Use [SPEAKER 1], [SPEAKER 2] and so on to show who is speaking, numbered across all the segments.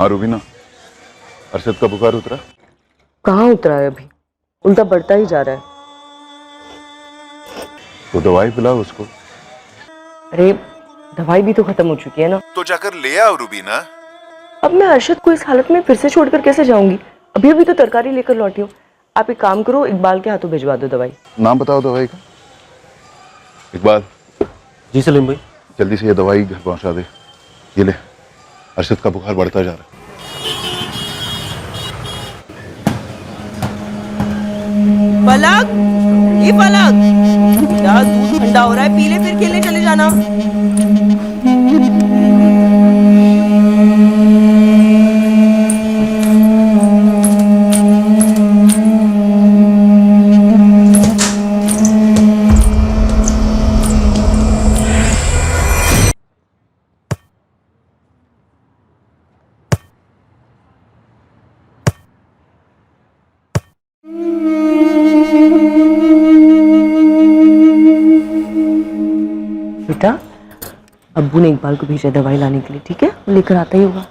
[SPEAKER 1] हाँ रूबीना, अरशद का बुखार उतरा?
[SPEAKER 2] कहाँ उतरा है अभी, उल्टा बढ़ता ही जा रहा है।
[SPEAKER 1] तो दवाई पिलाओ उसको।
[SPEAKER 2] अरे दवाई भी तो खत्म हो चुकी है ना।
[SPEAKER 1] तो जाकर ले आओ रूबीना।
[SPEAKER 2] अब मैं अरशद को इस हालत में फिर से छोड़कर कैसे जाऊंगी? अभी अभी तो तरकारी लेकर लौटी हूँ। आप एक काम करो, इकबाल के हाथों भिजवा दो दवाई।
[SPEAKER 1] नाम बताओ दवाई का। इकबाल।
[SPEAKER 3] जी सलीम भाई।
[SPEAKER 1] जल्दी से ये दवाई घर पहुंचा दे। ये ले, अरशद का बुखार बढ़ता जा रहा है।
[SPEAKER 2] पलक, ये पलक, यार दूध ठंडा हो रहा है, पी ले फिर खेलने चले जाना। बेटा, अब्बू ने इकबाल को भेजा दवाई लाने के लिए, ठीक है? वो लेकर आता ही होगा।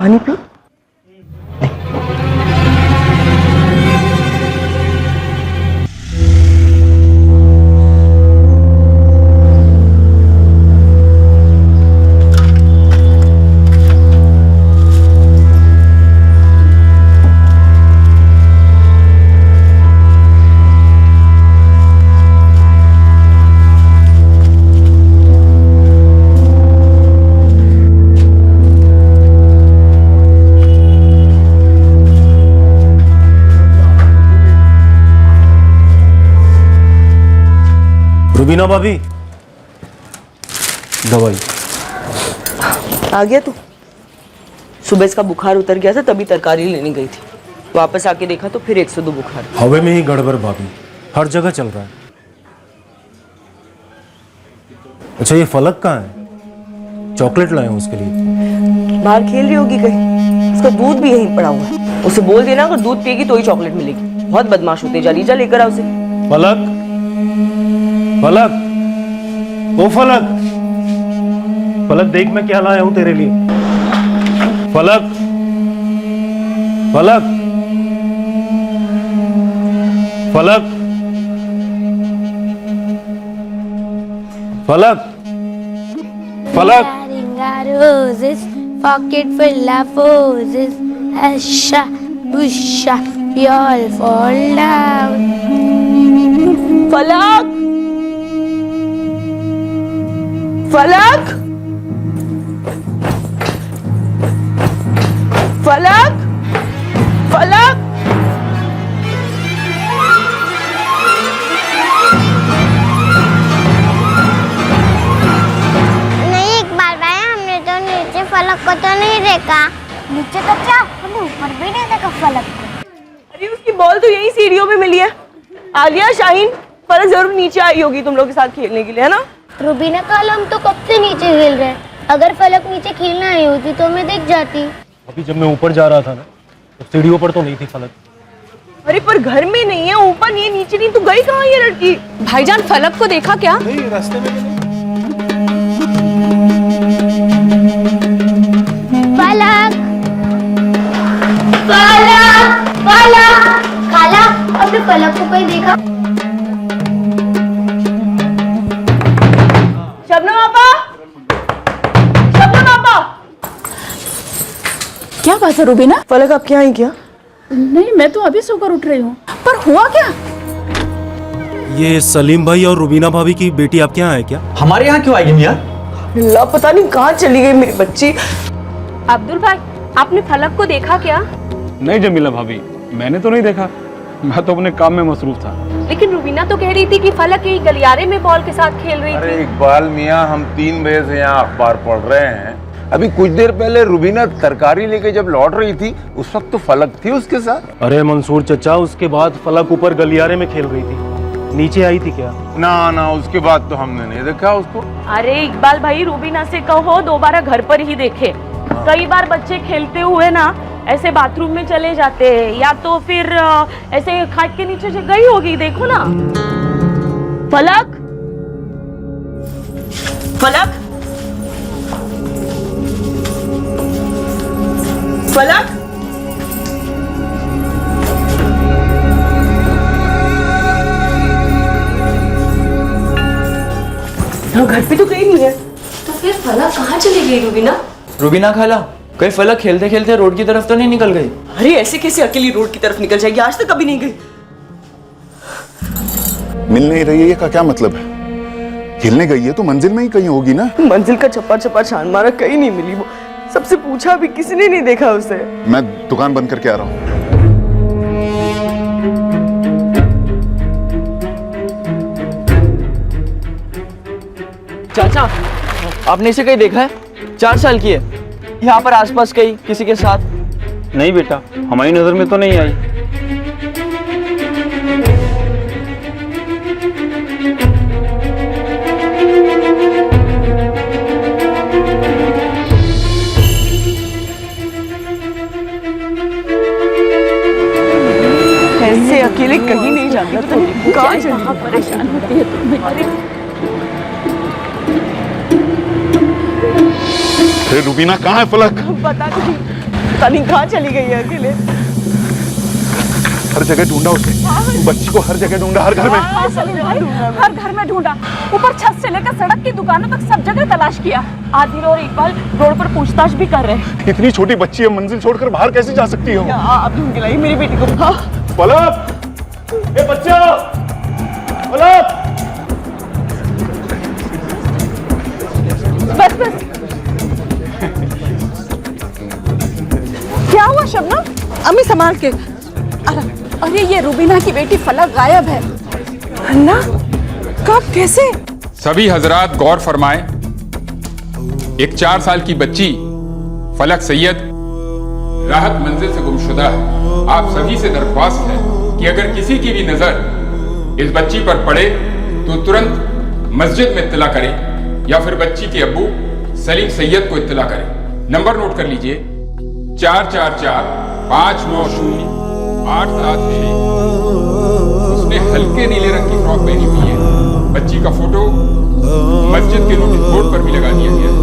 [SPEAKER 2] पानी पी।
[SPEAKER 3] रुबीना भाभी, दवाई
[SPEAKER 2] आ गया तू? सुबह इसका बुखार उतर गया था, तभी तरकारी लेने गई थी। वापस आके देखा तो फिर 102 बुखार।
[SPEAKER 3] हवा में ही गड़बड़ भाभी, हर जगह चल रहा है। अच्छा ये फलक कहाँ है? चॉकलेट लाए हैं उसके लिए।
[SPEAKER 2] बाहर खेल रही होगी कहीं, उसका दूध भी यहीं पड़ा हुआ है। उसे बोल देना अगर दूध पिएगी तो ही चॉकलेट मिलेगी। बहुत बदमाश होते जा रही, जा लेकर आ उसे।
[SPEAKER 3] फलक, फलक, ओ फलक, फलक देख मैं क्या लाया हूं तेरे लिए। फलक, फलक, फलक, फलक, फलक।
[SPEAKER 4] Roses, pocket full of roses. Asha, busha, we all fall down.
[SPEAKER 2] फलक, फलक, फलक, फलक।
[SPEAKER 4] नहीं इकबाल भाई, हमने तो नीचे फलक को तो नहीं देखा। नीचे तो क्या, हमने ऊपर भी नहीं देखा फलक को।
[SPEAKER 2] अरे उसकी बॉल तो यही सीढ़ियों पे मिली है। आलिया, शाहीन, फलक जरूर नीचे आई होगी तुम लोग के साथ खेलने के लिए, है ना?
[SPEAKER 4] रुबीना कल हम तो कब से नीचे खेल रहे हैं। अगर फलक नीचे खेलना आई होती तो मैं देख जाती।
[SPEAKER 3] अभी जब मैं ऊपर जा रहा था ना, तो सीढ़ियों पर तो नहीं थी फलक।
[SPEAKER 2] अरे पर घर में नहीं है, ऊपर नहीं है, नीचे नहीं, तो गई कहाँ ये लड़की?
[SPEAKER 5] भाईजान फलक को देखा क्या?
[SPEAKER 3] नहीं, रास्ते में नहीं।
[SPEAKER 4] फलक, फलक, फलक, खाला, अपने फलक को कोई देखा?
[SPEAKER 2] शबनम आपा, शबनम आपा।
[SPEAKER 5] क्या बात है रुबीना?
[SPEAKER 2] फलक आप क्या आई क्या?
[SPEAKER 5] नहीं, मैं तो अभी सोकर उठ रही हूँ। पर हुआ क्या?
[SPEAKER 3] ये सलीम भाई और रुबीना भाभी की बेटी आपके यहाँ है क्या?
[SPEAKER 6] हमारे यहाँ क्यों आएगी मियाँ?
[SPEAKER 2] अल्लाह, पता नहीं कहाँ चली गई मेरी बच्ची।
[SPEAKER 5] अब्दुल भाई, आपने फलक को देखा क्या?
[SPEAKER 7] नहीं जमीला भाभी, मैंने तो नहीं देखा। मैं तो अपने काम में मसरूफ था।
[SPEAKER 5] लेकिन रुबीना तो कह रही थी कि फलक यही गलियारे में बॉल के साथ खेल रही
[SPEAKER 8] अरे
[SPEAKER 5] थी।
[SPEAKER 8] इकबाल मियाँ, हम 3 बजे से यहाँ अखबार पढ़ रहे हैं। अभी कुछ देर पहले रुबीना तरकारी लेके जब लौट रही थी, उस वक्त तो फलक थी उसके साथ।
[SPEAKER 3] अरे मंसूर चचा, उसके बाद फलक ऊपर गलियारे में खेल रही थी, नीचे आई थी क्या?
[SPEAKER 8] ना ना, उसके बाद तो हमने नहीं देखा उसको।
[SPEAKER 2] अरे इकबाल भाई, रुबीना से कहो दोबारा घर पर ही देखे। कई बार बच्चे खेलते हुए ना ऐसे बाथरूम में चले जाते हैं, या तो फिर ऐसे खाट के नीचे से गई होगी, देखो ना। फलक, फलक, फलक, घर पे तो कहीं नहीं है।
[SPEAKER 5] तो फिर फलक कहाँ चली गई रूबीना?
[SPEAKER 6] रूबीना खाला, कहीं फलक खेलते खेलते रोड की तरफ तो नहीं निकल गई?
[SPEAKER 2] अरे ऐसे कैसे अकेली रोड की तरफ निकल जाएगी? आज तक कभी नहीं गई।
[SPEAKER 1] मिल नहीं रही है का क्या मतलब है? खेलने गई है तो मंजिल में ही कहीं होगी ना।
[SPEAKER 2] मंजिल का छप्पा छप्पा छान मारा, कहीं नहीं मिली वो। सबसे पूछा भी, किसी ने नहीं देखा उसे।
[SPEAKER 1] मैं दुकान बंद करके आ रहा हूँ।
[SPEAKER 6] चाचा, आपने इसे कहीं देखा है? 4 साल की है, यहाँ पर आसपास कहीं किसी के साथ?
[SPEAKER 7] नहीं बेटा, हमारी नजर में तो नहीं आई।
[SPEAKER 2] ऐसे अकेले कहीं नहीं जाता तो कहाँ चली? परेशान होती है तुम बेचारी।
[SPEAKER 1] अरे रूबीना कहाँ है फलक?
[SPEAKER 2] पता नहीं कहाँ चली गई है अकेले।
[SPEAKER 1] हर जगह ढूंढा उसे, बच्ची को हर जगह ढूंढा, हर घर में।
[SPEAKER 5] हर घर में ढूंढा, ऊपर छत से लेकर सड़क की दुकानों तक सब जगह तलाश किया। आदिल और इकबाल रोड पर पूछताछ भी कर रहे हैं।
[SPEAKER 1] इतनी छोटी बच्ची है, मंजिल छोड़कर बाहर कैसे जा सकती हो?
[SPEAKER 2] आप ढूंढ के लाई मेरी बेटी को। हाँ।
[SPEAKER 1] फलक, ए बच्चा, फलक।
[SPEAKER 5] बस बस, क्या हुआ शबनम?
[SPEAKER 2] अम्मी संभाल के।
[SPEAKER 5] अरे ये रूबीना की बेटी फलक गायब है।
[SPEAKER 2] अन्ना, कब, कैसे?
[SPEAKER 9] सभी हजरात गौर फरमाएं, एक 4 साल की बच्ची फलक सैयद राहत मंजिल से गुमशुदा है। आप सभी से दरख्वास्त है कि अगर किसी की भी नजर इस बच्ची पर पड़े तो तुरंत मस्जिद में इत्तला करें या फिर बच्ची के अब्बू सलीम सैयद को इत्तला करें। नंबर नोट कर लीजिए, 444 590 876। उसने हल्के नीले रंग की फ्रॉक पहनी हुई है। बच्ची का फोटो मस्जिद के नोटिस बोर्ड पर भी लगा दिया गया है।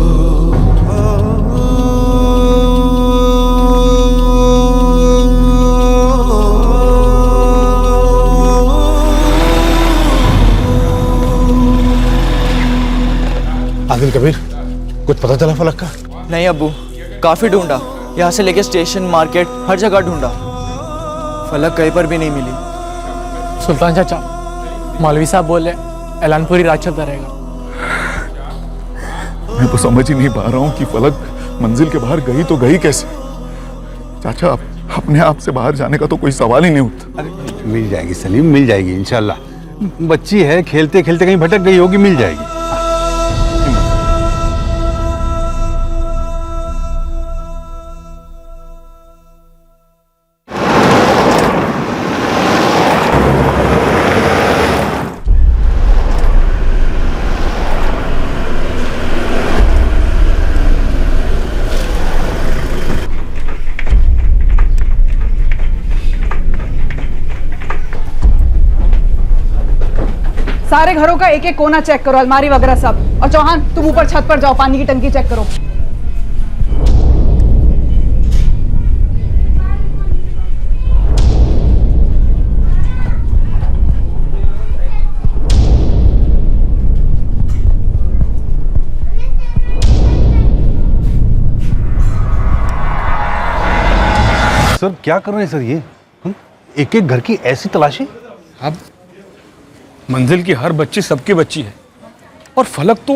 [SPEAKER 3] आदिल कबीर, कुछ पता चला फलक का?
[SPEAKER 6] नहीं अब्बू, काफी ढूंढा, यहाँ से लेके स्टेशन, मार्केट, हर जगह ढूंढा, फलक कहीं पर भी नहीं मिली।
[SPEAKER 10] सुल्तान चाचा, मौलवी साहब बोले ऐलान पूरी रात चलता रहेगा।
[SPEAKER 1] मैं तो समझ ही नहीं पा रहा हूँ कि फलक मंजिल के बाहर गई तो गई कैसे? चाचा, अपने आप से बाहर जाने का तो कोई सवाल ही नहीं उठता।
[SPEAKER 11] मिल जाएगी सलीम, मिल जाएगी इंशाल्लाह। बच्ची है, खेलते खेलते कहीं भटक गई होगी, मिल जाएगी।
[SPEAKER 12] सारे घरों का एक एक कोना चेक करो, अलमारी वगैरह सब। और चौहान, तुम ऊपर छत पर जाओ, पानी की टंकी चेक करो।
[SPEAKER 11] सर क्या कर रहे हैं सर ये? एक एक घर की ऐसी तलाशी?
[SPEAKER 7] अब मंजिल की हर बच्ची सबकी बच्ची है और फलक तो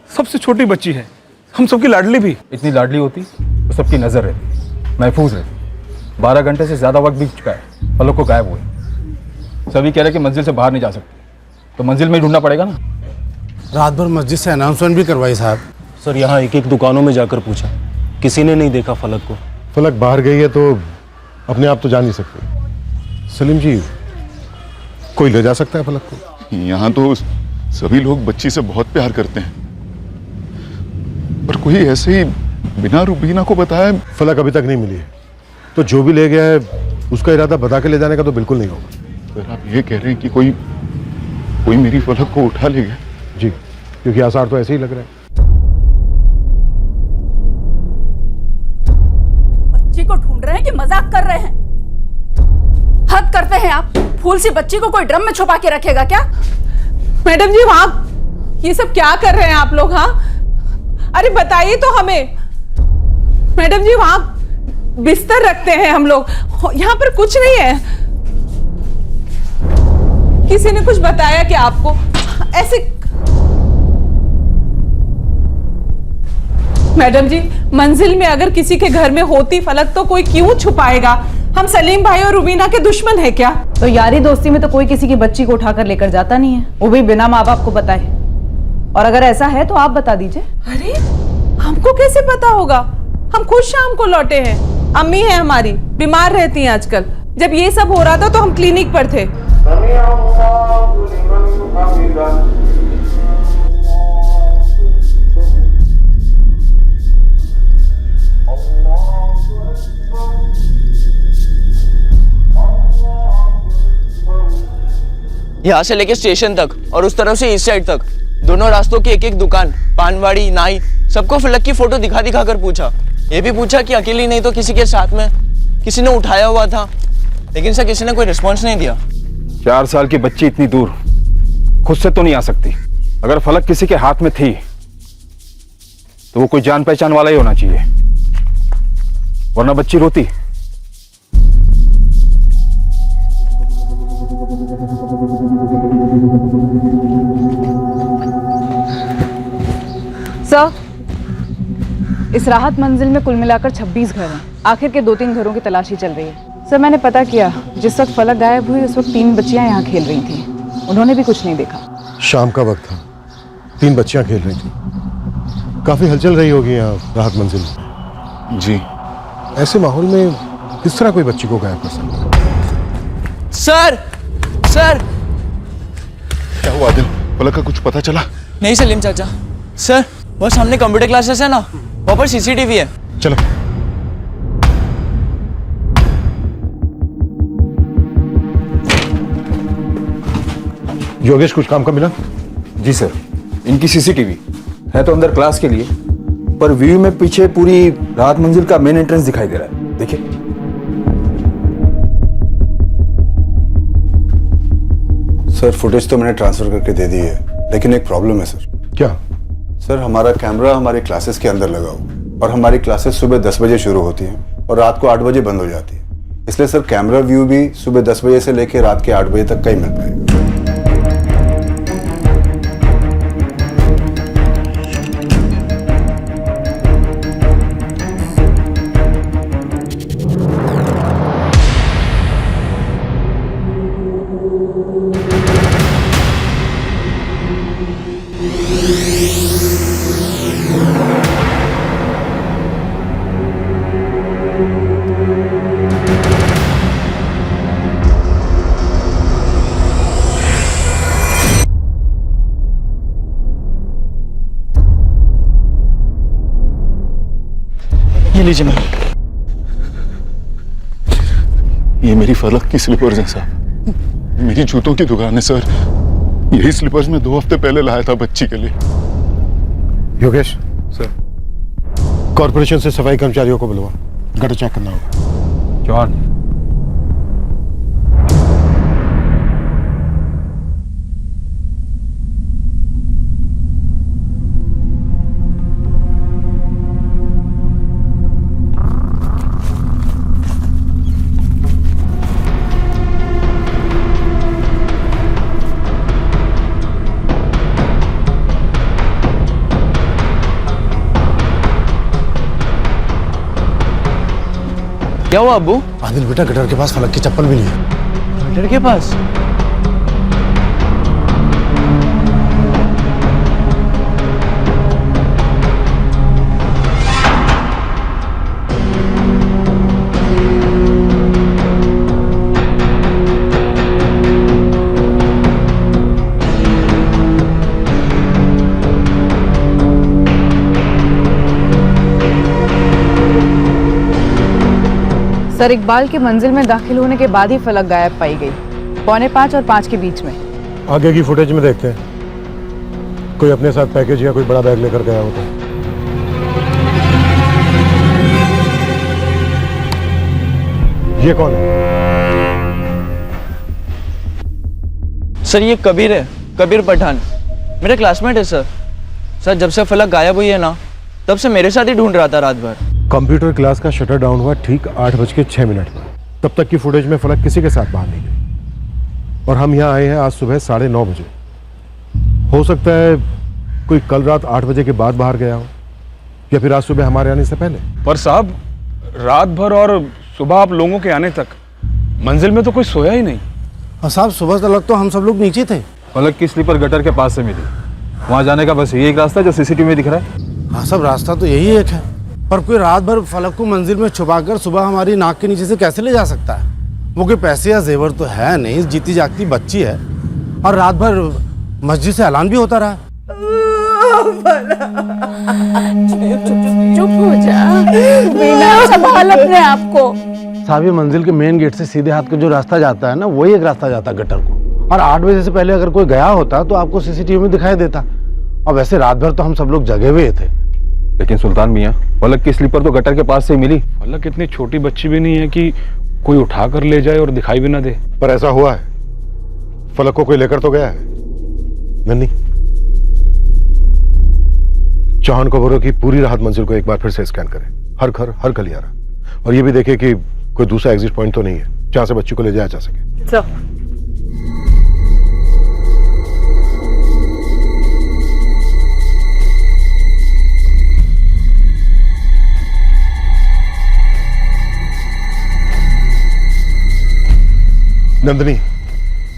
[SPEAKER 7] सबसे छोटी बच्ची है, हम सबकी लाडली भी।
[SPEAKER 3] इतनी लाडली होती तो सबकी नजर रहती, महफूज रहती। 12 घंटे से ज्यादा वक्त बीत चुका है, फलक को गायब हुए। सभी कह रहे कि मंजिल से बाहर नहीं जा सकते, तो मंजिल में ही ढूंढना पड़ेगा ना।
[SPEAKER 11] रात भर मस्जिद से अनाउंसमेंट भी करवाई साहब।
[SPEAKER 3] सर, यहाँ एक एक दुकानों में जाकर पूछा, किसी ने नहीं देखा फलक को।
[SPEAKER 11] फलक बाहर गई है तो अपने आप तो जा नहीं सकते। सलीम जी, कोई ले जा सकता है फलक को?
[SPEAKER 1] यहाँ तो सभी लोग बच्ची से बहुत प्यार करते हैं, पर कोई ऐसे ही बिना रूबीना को बताए।
[SPEAKER 11] फलक अभी तक नहीं मिली है, तो जो भी ले गया है उसका इरादा बता के ले जाने का तो बिल्कुल नहीं होगा।
[SPEAKER 1] सर, आप ये कह रहे हैं कि कोई मेरी फलक को उठा ले गया?
[SPEAKER 11] जी, क्योंकि आसार तो ऐसे ही लग रहा है।
[SPEAKER 5] कर रहे हैं? हद करते हैं आप। फूल सी बच्ची को कोई ड्रम में छुपा के रखेगा क्या?
[SPEAKER 12] मैडम जी वहां ये सब क्या कर रहे हैं आप लोग? हाँ, अरे बताइए तो हमें। मैडम जी वहां बिस्तर रखते हैं हम लोग, यहाँ पर कुछ नहीं है। किसी ने कुछ बताया क्या आपको? ऐसे मैडम जी, मंजिल में अगर किसी के घर में होती फलक तो कोई क्यों छुपाएगा? हम सलीम भाई और रुबीना के दुश्मन है क्या? तो यारी दोस्ती में तो कोई किसी की बच्ची को उठाकर लेकर जाता नहीं है, वो भी बिना माँ बाप को बताए। और अगर ऐसा है तो आप बता दीजिए। अरे हमको कैसे पता होगा? हम खुद शाम को लौटे हैं। अम्मी है हमारी, बीमार रहती हैं आजकल। जब ये सब हो रहा था तो हम क्लिनिक पर थे।
[SPEAKER 6] यहाँ से लेके स्टेशन तक और उस तरफ से इस साइड तक दोनों रास्तों की एक एक दुकान, पानवाड़ी, नाई, सबको फलक की फोटो दिखा दिखा कर पूछा। ये भी पूछा कि अकेली नहीं तो किसी के साथ में किसी ने उठाया हुआ था, लेकिन सर किसी ने कोई रिस्पॉन्स नहीं दिया।
[SPEAKER 3] 4 साल की बच्ची इतनी दूर खुद से तो नहीं आ सकती। अगर फलक किसी के हाथ में थी तो वो कोई जान पहचान वाला ही होना चाहिए, वरना बच्ची रोती।
[SPEAKER 12] सर, इस राहत मंजिल में कुल मिलाकर 26 घर हैं। आखिर के 2-3 घरों की तलाशी चल रही है। सर मैंने पता किया, जिस वक्त फलक गायब हुई उस वक्त 3 बच्चियां यहाँ खेल रही थी। उन्होंने भी कुछ नहीं देखा।
[SPEAKER 11] शाम का वक्त था, 3 बच्चियां खेल रही थी। काफी हलचल रही होगी यहाँ राहत मंजिल में।
[SPEAKER 1] जी।
[SPEAKER 11] ऐसे माहौल में किस तरह कोई बच्ची को गायब कर सकता है?
[SPEAKER 6] सर सर
[SPEAKER 1] क्या हुआ आदिल? फलक का कुछ पता चला?
[SPEAKER 6] नहीं सलीम चाचा। सर वो सामने कंप्यूटर क्लासेस है ना, वहां पर सीसीटीवी है।
[SPEAKER 11] चलो। योगेश कुछ काम का मिला?
[SPEAKER 3] जी सर, इनकी सीसीटीवी है तो अंदर क्लास के लिए, पर व्यू में पीछे पूरी राहत मंजिल का मेन एंट्रेंस दिखाई दे रहा है। देखिए।
[SPEAKER 13] सर फुटेज तो मैंने ट्रांसफर करके दे दी है, लेकिन एक प्रॉब्लम है सर।
[SPEAKER 11] क्या?
[SPEAKER 13] सर हमारा कैमरा हमारी क्लासेस के अंदर लगा हुआ और हमारी क्लासेस सुबह 10 बजे शुरू होती हैं और रात को 8 बजे बंद हो जाती है। इसलिए सर कैमरा व्यू भी सुबह 10 बजे से लेकर रात के 8 बजे तक का ही मिल पाएगा।
[SPEAKER 6] ये लीजिए मैम।
[SPEAKER 1] ये मेरी फलक की स्लीपर्स हैं साहब। मेरी जूतों की दुकान है सर। यही स्लीपर्स मैं 2 हफ्ते पहले लाया था बच्ची के लिए।
[SPEAKER 11] योगेश
[SPEAKER 3] सर,
[SPEAKER 11] कॉर्पोरेशन से सफाई कर्मचारियों को बुलवा, गटर चेक करना होगा।
[SPEAKER 3] जॉन।
[SPEAKER 6] क्या हुआ अब्बू?
[SPEAKER 11] आदिल बेटा, गटर के पास फलक की चप्पल मिली है।
[SPEAKER 6] गटर के पास?
[SPEAKER 12] सर इकबाल के मंजिल में दाखिल होने के बाद ही फलक गायब पाई गई, 4:45 और 5 के बीच में।
[SPEAKER 11] आगे की फुटेज में देखते हैं, कोई अपने साथ पैकेज या कोई बड़ा बैग लेकर गया हो तो। ये कौन है?
[SPEAKER 6] सर ये कबीर है, कबीर पठान, मेरा क्लासमेट है सर। सर जब से फलक गायब हुई है ना, तब से मेरे साथ ही ढूंढ रहा था रात भर।
[SPEAKER 11] कंप्यूटर क्लास का शटर डाउन हुआ ठीक 8:06 पर। तब तक की फुटेज में फलक किसी के साथ बाहर नहीं गई, और हम यहाँ आए हैं आज सुबह 9:30 बजे। हो सकता है कोई कल रात 8 बजे के बाद बाहर गया हो, या फिर आज सुबह हमारे आने से पहले।
[SPEAKER 7] पर साहब रात भर और सुबह आप लोगों के आने तक मंजिल में तो कोई सोया ही नहीं।
[SPEAKER 14] और साहब सुबह तक तो हम सब लोग नीचे थे।
[SPEAKER 3] फलक की स्लीपर गटर के पास से मिली, वहां जाने का बस यही एक रास्ता है जो सीसीटीवी में दिख रहा है।
[SPEAKER 14] हाँ सब रास्ता तो यही एक है, पर कोई रात भर फलक को मंजिल में छुपाकर सुबह हमारी नाक के नीचे से कैसे ले जा सकता है? वो कोई पैसे या जेवर तो है नहीं, जीती जागती बच्ची है, और रात भर मस्जिद से ऐलान भी होता रहा।
[SPEAKER 5] चुप हो जा, वीना संभाल अपने आप को।
[SPEAKER 14] साहब ये मंजिल के मेन गेट से सीधे हाथ का जो रास्ता जाता है ना, वही एक रास्ता जाता है गटर को, और 8 बजे से पहले अगर कोई गया होता तो आपको सीसीटीवी में दिखाई देता। और वैसे रात भर तो हम सब लोग जगे हुए थे।
[SPEAKER 3] लेकिन सुल्तान मियाँ, फलक की स्लीपर तो गटर के पास से ही मिली।
[SPEAKER 7] फलक इतनी छोटी बच्ची भी नहीं है कि कोई उठा कर ले जाए और दिखाई भी ना दे।
[SPEAKER 11] पर ऐसा हुआ है, फलक को कोई लेकर तो गया है। नन्नी, चौहान कबरों की पूरी राहत मंजिल को एक बार फिर से स्कैन करें, हर घर हर गलियारा, और ये भी देखें कि कोई दूसरा एग्जिट पॉइंट तो नहीं है जहां से बच्ची को ले जाया जा सके।
[SPEAKER 12] सर
[SPEAKER 11] नंदनी,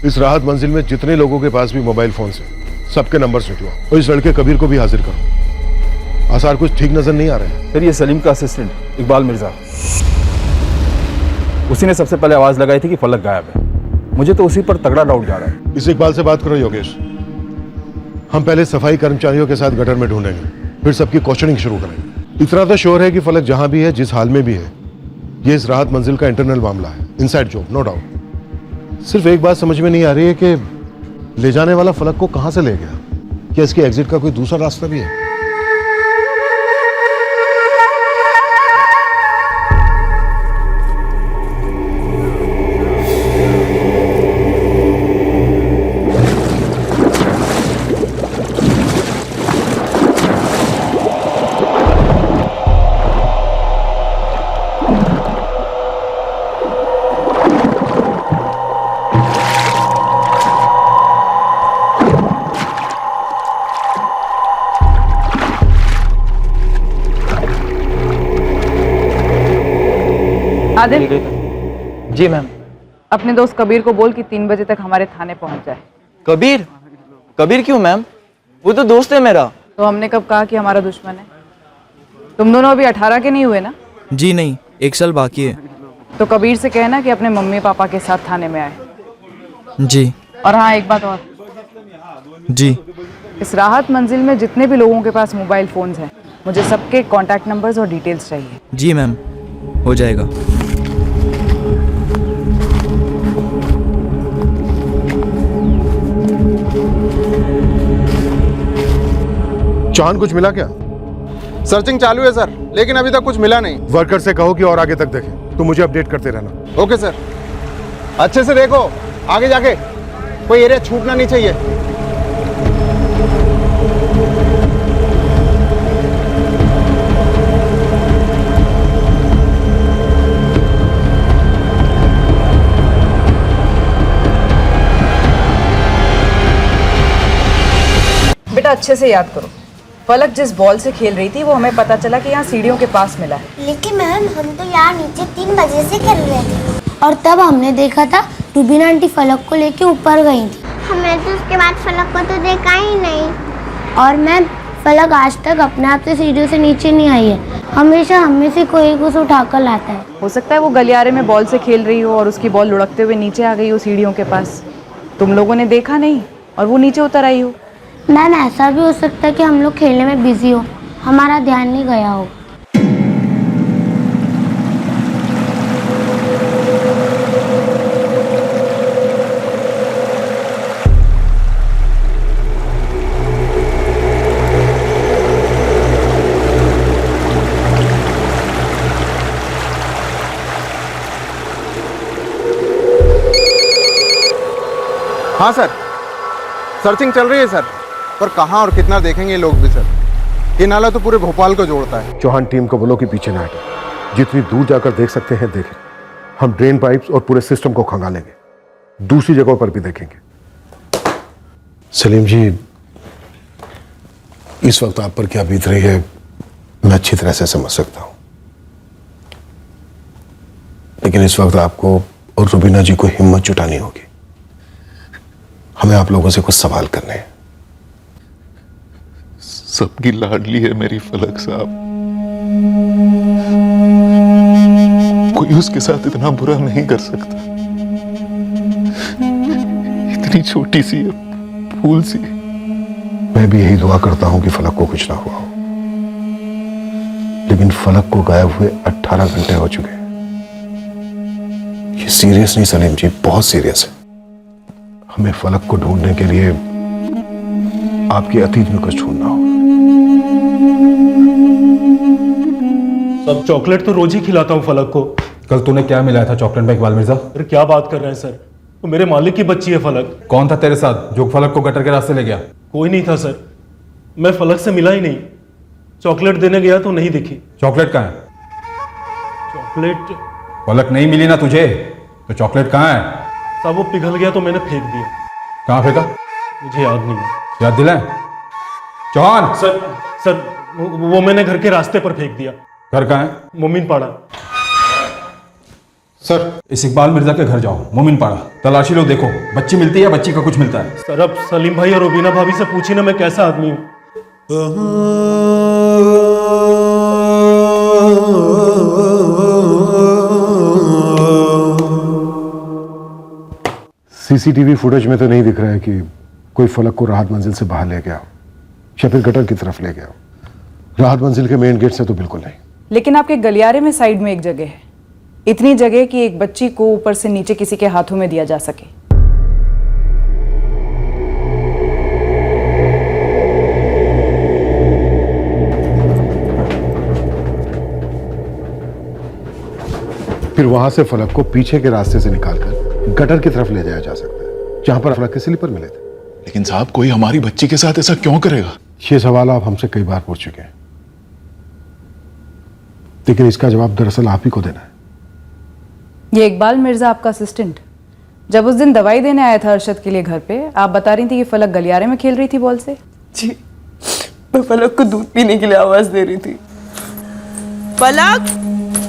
[SPEAKER 11] इस राहत मंजिल में जितने लोगों के पास भी मोबाइल फोन हैं, सबके नंबर निकलवाओ, और इस लड़के कबीर को भी हाजिर करो। आसार कुछ ठीक नजर नहीं आ रहे हैं।
[SPEAKER 3] फिर ये सलीम का असिस्टेंट इकबाल मिर्जा, उसी ने सबसे पहले आवाज लगाई थी कि फलक गायब है। मुझे तो उसी पर तगड़ा डाउट जा रहा है।
[SPEAKER 11] इस इकबाल से बात करो योगेश। हम पहले सफाई कर्मचारियों के साथ गटर में ढूंढेंगे, फिर सबकी क्वेश्चनिंग शुरू करेंगे। इतना तो श्योर है कि फलक जहां भी है, जिस हाल में भी है, ये इस राहत मंजिल का इंटरनल मामला है, इनसाइड जॉब, नो डाउट। सिर्फ एक बात समझ में नहीं आ रही है कि ले जाने वाला फलक को कहां से ले गया। क्या इसके एग्जिट का कोई दूसरा रास्ता भी है?
[SPEAKER 12] आदिल,
[SPEAKER 6] जी मैम।
[SPEAKER 12] अपने दोस्त कबीर को बोल कि 3 बजे तक हमारे थाने पहुंच जाए।
[SPEAKER 6] कबीर? कबीर क्यों मैम? वो तो दोस्त है मेरा।
[SPEAKER 12] तो हमने कब कहा कि हमारा दुश्मन है? तुम दोनों अभी 18 के नहीं हुए ना?
[SPEAKER 6] जी नहीं, 1 साल बाकी है।
[SPEAKER 12] तो कबीर से कहना कि अपने मम्मी पापा के साथ थाने में आए।
[SPEAKER 6] जी।
[SPEAKER 12] और हाँ, एक बात और।
[SPEAKER 6] जी।
[SPEAKER 12] इस राहत मंजिल में जितने भी लोगों के पास मोबाइल फोन्स हैं, मुझे सबके कॉन्टैक्ट नंबर्स और डिटेल्स चाहिए।
[SPEAKER 6] जी मैम, हो जाएगा।
[SPEAKER 11] चौहान, कुछ मिला क्या?
[SPEAKER 14] सर्चिंग चालू है सर, लेकिन अभी तक कुछ मिला नहीं।
[SPEAKER 11] वर्कर से कहो कि और आगे तक देखें, तो मुझे अपडेट करते रहना।
[SPEAKER 14] Okay sir. अच्छे से देखो, आगे जाके कोई एरिया छूटना नहीं चाहिए।
[SPEAKER 12] बेटा अच्छे से याद करो, फलक जिस बॉल से खेल रही थी वो हमें पता चला कि यहाँ सीढ़ियों के पास मिला है।
[SPEAKER 4] लेकिन मैम हम तो यहाँ नीचे 3 बजे से खेल रहे थे, और तब हमने देखा था रूबीना आंटी फलक को लेके ऊपर गई थी। हमने तो उसके बाद फलक को तो देखा ही नहीं। और मैम, फलक आज तक अपने आप से सीढ़ियों से नीचे नहीं आई है, हमेशा हमें से कोई कुछ उठा कर लाता है।
[SPEAKER 12] हो सकता है वो गलियारे में बॉल से खेल रही हो और उसकी बॉल लुढ़कते हुए नीचे आ गई हो सीढ़ियों के पास। तुम लोगों ने देखा नहीं और वो नीचे उतर आई हो।
[SPEAKER 4] मैम, ऐसा भी हो सकता है कि हम लोग खेलने में बिजी हो, हमारा ध्यान नहीं गया हो।
[SPEAKER 15] हाँ सर, सर्चिंग चल रही है सर, पर कहाँ और कितना देखेंगे लोग भी सर। ये नाला तो पूरे भोपाल को जोड़ता है।
[SPEAKER 11] चौहान टीम को बोलो कि पीछे ना हटे, जितनी दूर जाकर देख सकते हैं देखें। हम ड्रेन पाइप्स और पूरे सिस्टम को खंगालेंगे, दूसरी जगहों पर भी देखेंगे। सलीम जी, इस वक्त आप पर क्या बीत रही है मैं अच्छी तरह से समझ सकता हूं, लेकिन इस वक्त आपको और रुबीना जी को हिम्मत जुटानी होगी। हमें आप लोगों से कुछ सवाल करने हैं।
[SPEAKER 1] सबकी लाडली है मेरी फलक साहब, कोई उसके साथ इतना बुरा नहीं कर सकता। इतनी छोटी सी है, फूल सी।
[SPEAKER 11] मैं भी यही दुआ करता हूं कि फलक को कुछ ना हुआ हो, लेकिन फलक को गायब हुए 18 घंटे हो चुके हैं। ये सीरियस नहीं सलीम जी, बहुत सीरियस है। हमें फलक को ढूंढने के लिए आपके अतीत में कुछ ढूंढना हो।
[SPEAKER 7] सब चॉकलेट तो रोज ही खिलाता हूँ फलक को।
[SPEAKER 3] कल तूने क्या मिलाया था चॉकलेट में इकबाल मिर्जा?
[SPEAKER 7] अरे क्या बात कर रहे हैं सर, वो मेरे मालिक की बच्ची है फलक।
[SPEAKER 3] कौन था तेरे साथ जो फलक को गटर के रास्ते ले गया?
[SPEAKER 7] कोई नहीं था सर, मैं फलक से मिला ही नहीं। चॉकलेट देने गया तो नहीं दिखी।
[SPEAKER 3] चॉकलेट कहाँ है?
[SPEAKER 7] चॉकलेट
[SPEAKER 3] फलक नहीं मिली ना तुझे, तो चॉकलेट कहाँ है?
[SPEAKER 7] साहब वो पिघल गया तो मैंने फेंक दिया।
[SPEAKER 3] कहाँ फेंका?
[SPEAKER 7] मुझे याद नहीं है।
[SPEAKER 3] याद दिलाए चौहान।
[SPEAKER 7] सर वो मैंने घर के रास्ते पर फेंक दिया।
[SPEAKER 3] घर कहाँ है?
[SPEAKER 7] मोमिन पाड़ा।
[SPEAKER 3] सर इस इकबाल मिर्जा के घर जाओ, मोमिन पाड़ा, तलाशी लो, देखो बच्ची मिलती है, बच्ची का कुछ मिलता है।
[SPEAKER 7] सर अब सलीम भाई और रुबीना भाभी से पूछी ना मैं कैसा आदमी हूँ।
[SPEAKER 11] सीसीटीवी फुटेज में तो नहीं दिख रहा है कि कोई फलक को राहत मंजिल से बाहर ले गया हो या फिर गटर की तरफ ले गया हो। राहत मंजिल के मेन गेट से तो बिल्कुल नहीं।
[SPEAKER 12] लेकिन आपके गलियारे में साइड में एक जगह है, इतनी जगह कि एक बच्ची को ऊपर से नीचे किसी के हाथों में दिया जा सके।
[SPEAKER 11] फिर वहां से फलक को पीछे के रास्ते से निकालकर गटर की तरफ ले जाया जा सकता है, जहां पर फलक के स्लीपर मिले थे।
[SPEAKER 1] लेकिन साहब कोई हमारी बच्ची के साथ ऐसा क्यों करेगा?
[SPEAKER 11] ये सवाल आप हमसे कई बार पूछ चुके हैं, लेकिन इसका जवाब दरअसल आप ही को देना है।
[SPEAKER 12] ये इकबाल मिर्जा आपका असिस्टेंट जब उस दिन दवाई देने आया था अरशद के लिए घर पे, आप बता रही थी कि फलक गलियारे में खेल रही थी बॉल से।
[SPEAKER 6] जी, मैं फलक को दूध पीने के लिए आवाज दे रही थी।
[SPEAKER 16] फलक,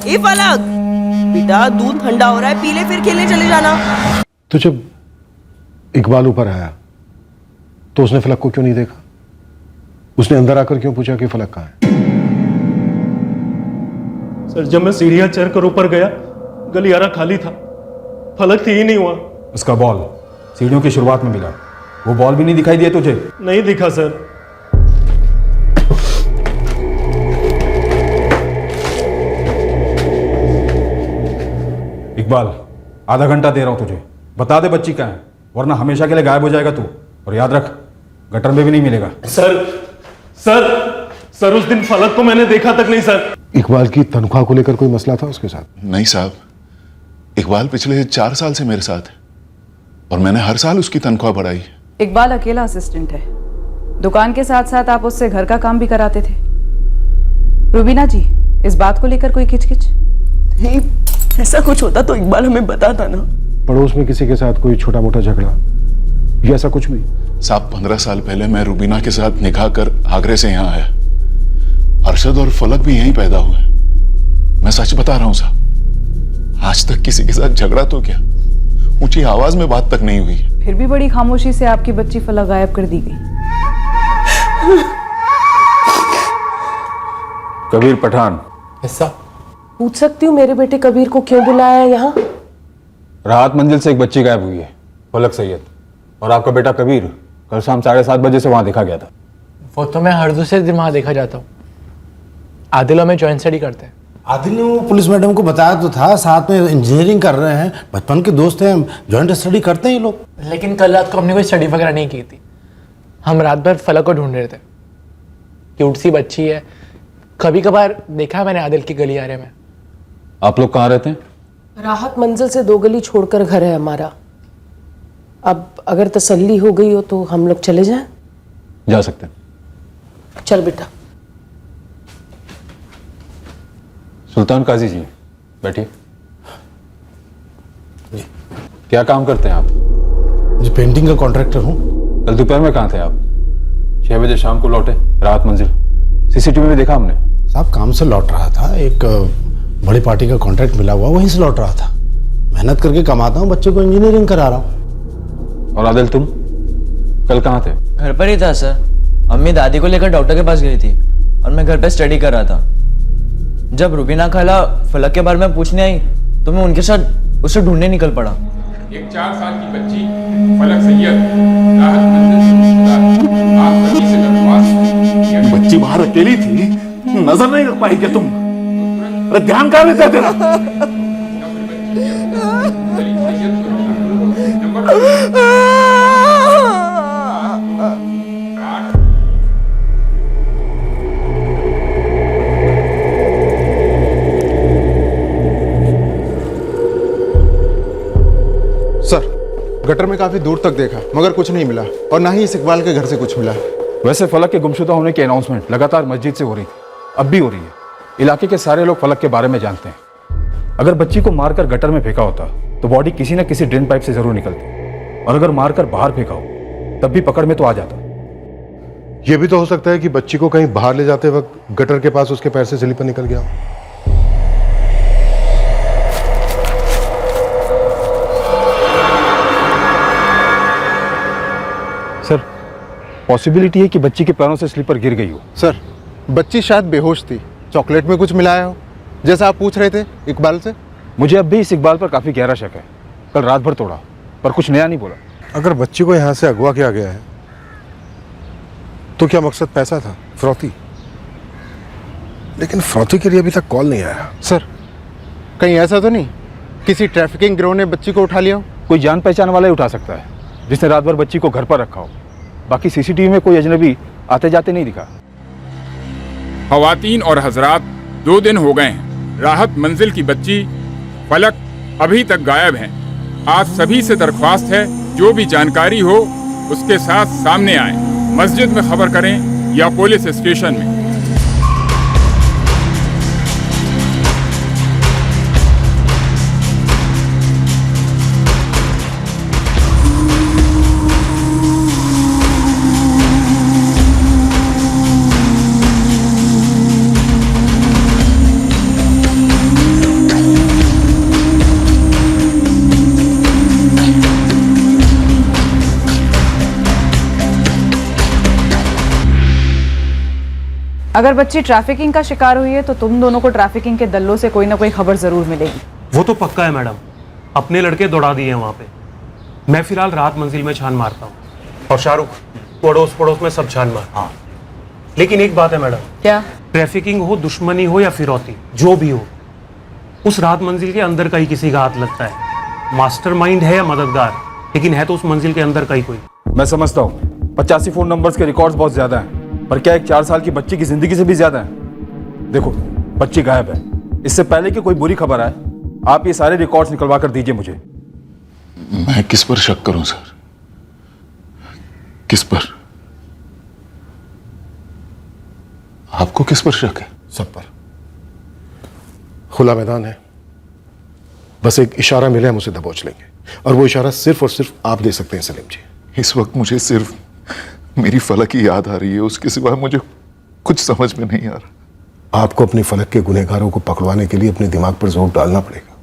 [SPEAKER 16] ए फलक, बेटा दूध ठंडा हो रहा है, पी ले फिर खेलने चले जाना।
[SPEAKER 11] तो जब इकबाल ऊपर आया तो उसने फलक को क्यों नहीं देखा? उसने अंदर आकर क्यों पूछा कि फलक कहाँ है?
[SPEAKER 7] सर जब मैं सीढ़ियां चढ़ कर ऊपर गया गलियारा खाली था, फलक थी ही नहीं हुआ।
[SPEAKER 3] उसका बॉल सीढ़ियों की शुरुआत में मिला, वो बॉल भी नहीं दिखाई दिया तुझे?
[SPEAKER 7] नहीं दिखा सर।
[SPEAKER 3] इकबाल आधा घंटा दे रहा हूं तुझे, बता दे बच्ची कहाँ है, वरना हमेशा के लिए गायब हो जाएगा तू। और याद रख गटर में भी नहीं मिलेगा।
[SPEAKER 7] सर उस दिन फलक को मैंने देखा तक नहीं सर।
[SPEAKER 11] इकबाल की तनख्वाह को लेकर कोई मसला था उसके साथ?
[SPEAKER 1] नहीं साहब, इकबाल पिछले 4 साल से मेरे साथ है और मैंने हर साल उसकी तनख्वाह बढ़ाई।
[SPEAKER 12] इकबाल अकेला असिस्टेंट है, दुकान के साथ साथ आप उससे घर का काम भी कराते थे। रुबीना जी, इस बात को लेकर कोई खिचखिच?
[SPEAKER 16] नहीं, ऐसा कुछ होता तो इकबाल हमें बताता ना।
[SPEAKER 11] पड़ोस में किसी के साथ कोई छोटा मोटा झगड़ा या ऐसा कुछ भी?
[SPEAKER 1] साहब 15 साल पहले मैं रुबीना के साथ निकाह कर आगरे से यहाँ आया। अरशद और फलक भी यहीं पैदा हुए। मैं सच बता रहा हूँ साहब, आज तक किसी के साथ झगड़ा तो क्या, ऊंची आवाज में बात तक नहीं हुई।
[SPEAKER 12] फिर भी बड़ी खामोशी से आपकी बच्ची फलक गायब कर दी गई।
[SPEAKER 3] कबीर पठान,
[SPEAKER 10] ऐसा
[SPEAKER 16] पूछ सकती हूँ मेरे बेटे कबीर को क्यों बुलाया है यहाँ?
[SPEAKER 3] राहत मंजिल से एक बच्ची गायब हुई है, फलक सैयद, और आपका बेटा कबीर कल शाम 7:30 बजे से वहां देखा गया था।
[SPEAKER 10] वो तो मैं हर दूसरे दिन वहां देखा जाता हूँ। आदिल और मैं ज्वाइंट स्टडी करते हैं।
[SPEAKER 14] आदिल ने वो पुलिस मैडम को बताया तो था, साथ में इंजीनियरिंग कर रहे हैं, बचपन के दोस्त हैं, ज्वाइंट स्टडी करते हैं ये लोग।
[SPEAKER 10] लेकिन कल रात को हमने कोई स्टडी वगैरह नहीं की थी, हम रात भर फलक को ढूंढ रहे थे। क्यूट सी बच्ची है, कभी कभार देखा है मैंने आदिल की गलियारे में।
[SPEAKER 3] आप लोग कहाँ रहते हैं?
[SPEAKER 16] राहत मंजिल से 2 गली छोड़कर घर है हमारा।
[SPEAKER 17] अब अगर तसल्ली हो गई हो तो हम लोग चले जाएं?
[SPEAKER 3] जा सकते हैं।
[SPEAKER 17] चल बेटा।
[SPEAKER 3] सुल्तान काजी जी, बैठिए। क्या काम करते हैं आप?
[SPEAKER 14] जी पेंटिंग का कॉन्ट्रैक्टर हूँ।
[SPEAKER 3] कल दोपहर में कहाँ थे आप? 6 बजे शाम को लौटे, राहत मंजिल। सीसीटीवी में देखा हमने।
[SPEAKER 14] साहब काम से लौट रहा था, एक बड़ी पार्टी का कॉन्ट्रैक्ट मिला हुआ, वहीं से लौट रहा था। मेहनत करके कमाता हूँ, बच्चे को इंजीनियरिंग करा रहा हूँ।
[SPEAKER 3] और आदिल तुम कल कहाँ थे?
[SPEAKER 6] घर पर ही था सर। अम्मी दादी को लेकर डॉक्टर के पास गई थी और मैं घर पे स्टडी कर रहा था। जब रुबीना खाला फलक के बारे में पूछने आई तो मैं उनके साथ उसे ढूंढने निकल पड़ा।
[SPEAKER 9] एक 4 साल की बच्ची फलक सैयद राहत मंजिल से गुमशुदा। आप सभी से दरख्वास्त है कि
[SPEAKER 1] बच्ची बाहर अकेली थी, नजर नहीं रख पाई क्या तुम? अरे ध्यान कहाँ रहता है तेरा?
[SPEAKER 15] सर गटर में काफी दूर तक देखा मगर कुछ नहीं मिला और ना ही इस इकबाल के घर से कुछ मिला।
[SPEAKER 3] वैसे फलक के गुमशुदा होने की अनाउंसमेंट लगातार मस्जिद से हो रही थी, अब भी हो रही है। इलाके के सारे लोग फलक के बारे में जानते हैं। अगर बच्ची को मारकर गटर में फेंका होता तो बॉडी किसी न किसी ड्रेन पाइप से जरूर निकलती, और अगर मारकर बाहर फेंका हो तब भी पकड़ में तो आ जाता।
[SPEAKER 11] यह भी तो हो सकता है कि बच्ची को कहीं बाहर ले जाते वक्त गटर के पास उसके पैर से स्लीपर निकल गया हो।
[SPEAKER 3] सर, पॉसिबिलिटी है कि बच्ची के पैरों से स्लीपर गिर गई हो।
[SPEAKER 15] सर बच्ची शायद बेहोश थी, चॉकलेट में कुछ मिलाया हो, जैसा आप पूछ रहे थे इकबाल से।
[SPEAKER 3] मुझे अब भी इस इकबाल पर काफी गहरा शक है। कल रात भर तोड़ा पर कुछ नया नहीं बोला।
[SPEAKER 11] अगर बच्ची को यहां से अगवा किया गया है तो क्या मकसद पैसा था, फ्रौती? लेकिन फ्रौती के लिए अभी तक कॉल नहीं आया।
[SPEAKER 15] सर कहीं ऐसा तो नहीं किसी ट्रैफिकिंग गिरोह ने बच्ची को उठा लिया हो?
[SPEAKER 3] कोई जान पहचान वाला ही उठा सकता है, जिसने रात भर बच्ची को घर पर रखा हो। बाकी सीसीटीवी में कोई अजनबी आते जाते नहीं दिखा।
[SPEAKER 9] खवातीन और हजरात, 2 दिन हो गए हैं राहत मंजिल की बच्ची फलक अभी तक गायब है। आप सभी से दरख्वास्त है, जो भी जानकारी हो उसके साथ सामने आए। मस्जिद में खबर करें या पुलिस स्टेशन में।
[SPEAKER 12] अगर बच्ची ट्रैफिकिंग का शिकार हुई है तो तुम दोनों को ट्रैफिकिंग के दल्लों से कोई ना कोई खबर जरूर मिलेगी।
[SPEAKER 18] वो तो पक्का है मैडम, अपने लड़के दौड़ा दिए हैं वहाँ पे। मैं फिलहाल राहत मंजिल में छान मारता हूँ और शाहरुख पड़ोस पड़ोस में सब छान मार। हाँ लेकिन एक बात है मैडम।
[SPEAKER 12] क्या?
[SPEAKER 18] ट्रैफिकिंग हो, दुश्मनी हो या फिरौती, जो भी हो, उस राहत मंजिल के अंदर का ही किसी का हाथ लगता है। मास्टरमाइंड है या मददगार, लेकिन है तो उस मंजिल के अंदर का ही कोई।
[SPEAKER 3] मैं समझता हूँ 85 फोन नंबर्स के रिकॉर्ड्स बहुत ज्यादा हैं, पर क्या एक 4 साल की बच्ची की जिंदगी से भी ज्यादा है? देखो बच्ची गायब है, इससे पहले कि कोई बुरी खबर आए आप ये सारे रिकॉर्ड्स निकलवा कर दीजिए मुझे।
[SPEAKER 1] मैं किस पर शक करूं सर? किस पर? आपको किस पर शक है?
[SPEAKER 11] सब पर। खुला मैदान है, बस एक इशारा मिले हम उसे दबोच लेंगे, और वो इशारा सिर्फ और सिर्फ आप दे सकते हैं सलीम जी।
[SPEAKER 1] इस वक्त मुझे सिर्फ मेरी फलक की याद आ रही है, उसके सिवा मुझे कुछ समझ में नहीं आ रहा।
[SPEAKER 11] आपको अपनी फलक के गुनहगारों को पकड़वाने के लिए अपने दिमाग पर जोर डालना पड़ेगा।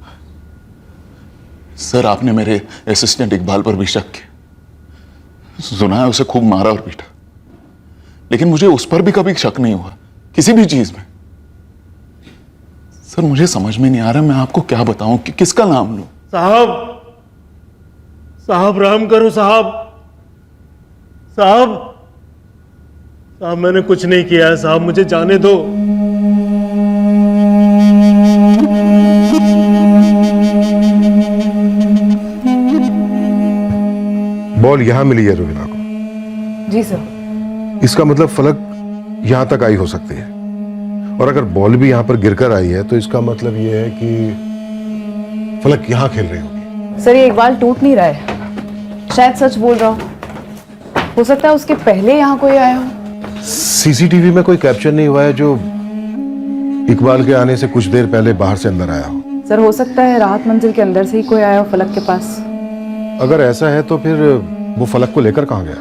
[SPEAKER 1] सर आपने मेरे असिस्टेंट इकबाल पर भी शक किया, सुना है उसे खूब मारा और पीटा, लेकिन मुझे उस पर भी कभी शक नहीं हुआ किसी भी चीज में। सर मुझे समझ में नहीं आ रहा मैं आपको क्या बताऊं कि किसका नाम लूं।
[SPEAKER 14] साहब राम करो साहब। साहब मैंने कुछ नहीं किया है साहब, मुझे जाने दो।
[SPEAKER 11] बॉल यहां मिली है रुबीना को?
[SPEAKER 12] जी सर।
[SPEAKER 11] इसका मतलब फलक यहां तक आई हो सकती है, और अगर बॉल भी यहां पर गिरकर आई है तो इसका मतलब यह है कि फलक यहां खेल रही होगी।
[SPEAKER 12] सर ये इकबाल टूट नहीं रहा है। शायद सच बोल रहा हूँ। हो सकता है उसके पहले यहाँ कोई आया हो।
[SPEAKER 11] सीसीटीवी में कोई कैप्चर नहीं हुआ है जो इकबाल के आने से कुछ देर पहले बाहर से अंदर आया हो।
[SPEAKER 12] सर हो सकता है राहत मंजिल के अंदर से ही कोई आया हो फलक के पास।
[SPEAKER 11] अगर ऐसा है तो फिर वो फलक को लेकर कहाँ गया?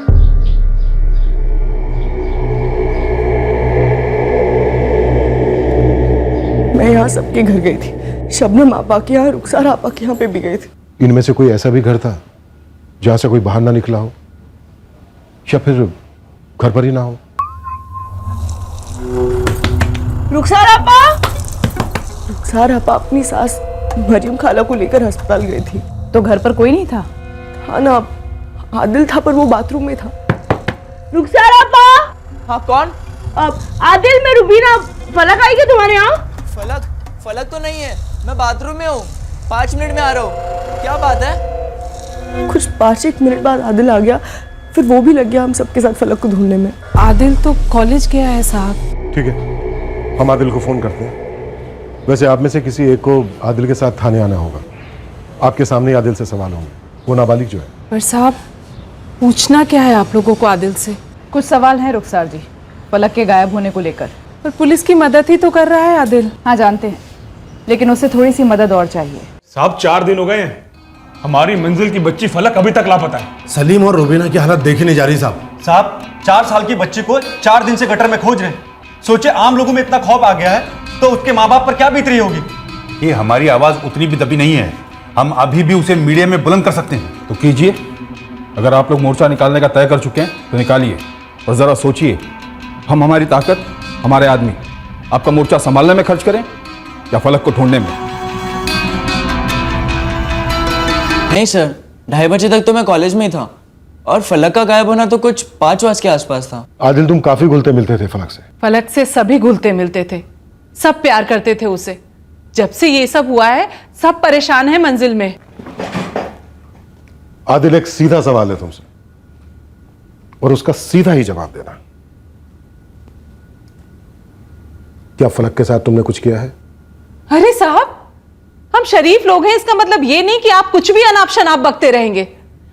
[SPEAKER 16] मैं यहाँ सबके घर गई थी, शबनम आपा के यहाँ, रुखसार आपा के यहाँ पे भी गई थी।
[SPEAKER 11] इनमें से कोई ऐसा भी घर था जहां से कोई बाहर ना निकला हो, या फिर घर पर ही ना हो?
[SPEAKER 16] रुखसार आपा अपनी सास मरियम खाला को लेकर अस्पताल गई थी।
[SPEAKER 12] तो घर पर कोई नहीं था?
[SPEAKER 16] हाँ ना, आदिल था पर वो बाथरूम में था। रुखसार आपा।
[SPEAKER 6] हाँ कौन?
[SPEAKER 2] आदिल, मैं रुबीना। फलक आई क्या तुम्हारे यहाँ?
[SPEAKER 6] फलक तो नहीं है, मैं बाथरूम में हूँ, 5 मिनट में आ रहा हूँ। क्या बात है?
[SPEAKER 16] कुछ 5-1 मिनट बाद आदिल आ गया, फिर वो भी लग गया हम सबके साथ फलक को ढूंढने में।
[SPEAKER 12] आदिल तो कॉलेज गया है साहब।
[SPEAKER 11] ठीक है, हम आदिल को फोन करते हैं। वैसे आप में से किसी एक को आदिल के साथ थाने आना होगा। आपके सामने आदिल से सवाल होंगे, वो नाबालिग जो है।
[SPEAKER 12] पर साहब पूछना क्या है आप लोगों को आदिल से? कुछ सवाल हैं रुखसार जी, फलक के गायब होने को लेकर। पर पुलिस की मदद ही तो कर रहा है आदिल। हाँ जानते हैं, लेकिन उसे थोड़ी सी मदद और चाहिए।
[SPEAKER 7] साहब 4 दिन हो गए हैं, हमारी मंजिल की बच्ची फलक अभी तक लापता है।
[SPEAKER 14] सलीम और रुबीना की हालत देखी नहीं जा रही साहब।
[SPEAKER 15] साहब 4 साल की बच्ची को 4 दिन से गटर में खोज रहे हैं। सोचे आम लोगों में इतना खौफ आ गया है तो उसके माँ बाप पर क्या बीत रही होगी।
[SPEAKER 13] ये हमारी आवाज उतनी भी दबी नहीं है, हम अभी भी उसे मीडिया में बुलंद कर सकते हैं।
[SPEAKER 3] तो कीजिए, अगर आप लोग मोर्चा निकालने का तय कर चुके हैं तो निकालिए। और जरा सोचिए, हम हमारी ताकत, हमारे आदमी आपका मोर्चा संभालने में खर्च करें या फलक को ढूंढने में?
[SPEAKER 6] नहीं सर, 2:30 बजे तक तो मैं कॉलेज में ही था, और फलक का गायब होना तो कुछ 5 बजे के आसपास था।
[SPEAKER 11] आदिल, तुम काफी घुलते मिलते थे फलक से।
[SPEAKER 12] फलक से सभी घुलते मिलते थे, सब प्यार करते थे उसे। जब से ये सब हुआ है सब परेशान है मंजिल में।
[SPEAKER 11] आदिल, एक सीधा सवाल है तुमसे और उसका सीधा ही जवाब देना। क्या फलक के साथ तुमने कुछ किया है?
[SPEAKER 12] अरे साहब, हम शरीफ लोग हैं, इसका मतलब ये नहीं कि आप कुछ भी अनाप शनाप बकते रहेंगे।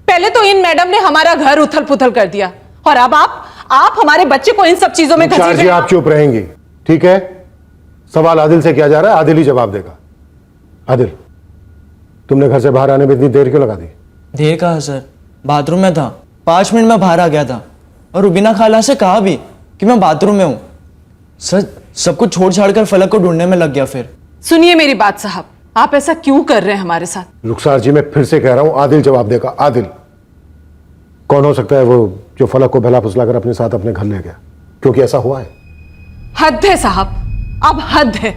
[SPEAKER 12] पहले तो इन मैडम ने हमारा घर उथल पुथल कर दिया, और अब आप हमारे बच्चे को इन सब चीजों में घसीट रहे हैं।
[SPEAKER 11] आप चुप रहेंगी, ठीक है? सवाल आदिल से किया जा रहा है, आदिल ही जवाब देगा। आदिल, तुमने घर से बाहर आने में इतनी देर क्यों लगा दी?
[SPEAKER 6] देर कहा सर, बाथरूम में था, 5 मिनट में बाहर आ गया था, और रुबीना खाला से कहा भी कि मैं बाथरूम में हूँ। सर सब कुछ छोड़ छाड़ कर फलक को ढूंढने में लग गया। फिर
[SPEAKER 12] सुनिए मेरी बात साहब, आप ऐसा क्यों कर रहे हैं हमारे साथ?
[SPEAKER 11] रुखसार जी, मैं फिर से कह रहा हूं, आदिल जवाब देगा। आदिल, कौन हो सकता है वो जो फलक को भला फुसलाकर अपने साथ अपने घर ले गया? क्योंकि ऐसा हुआ है।
[SPEAKER 12] हद है साहब, अब हद है।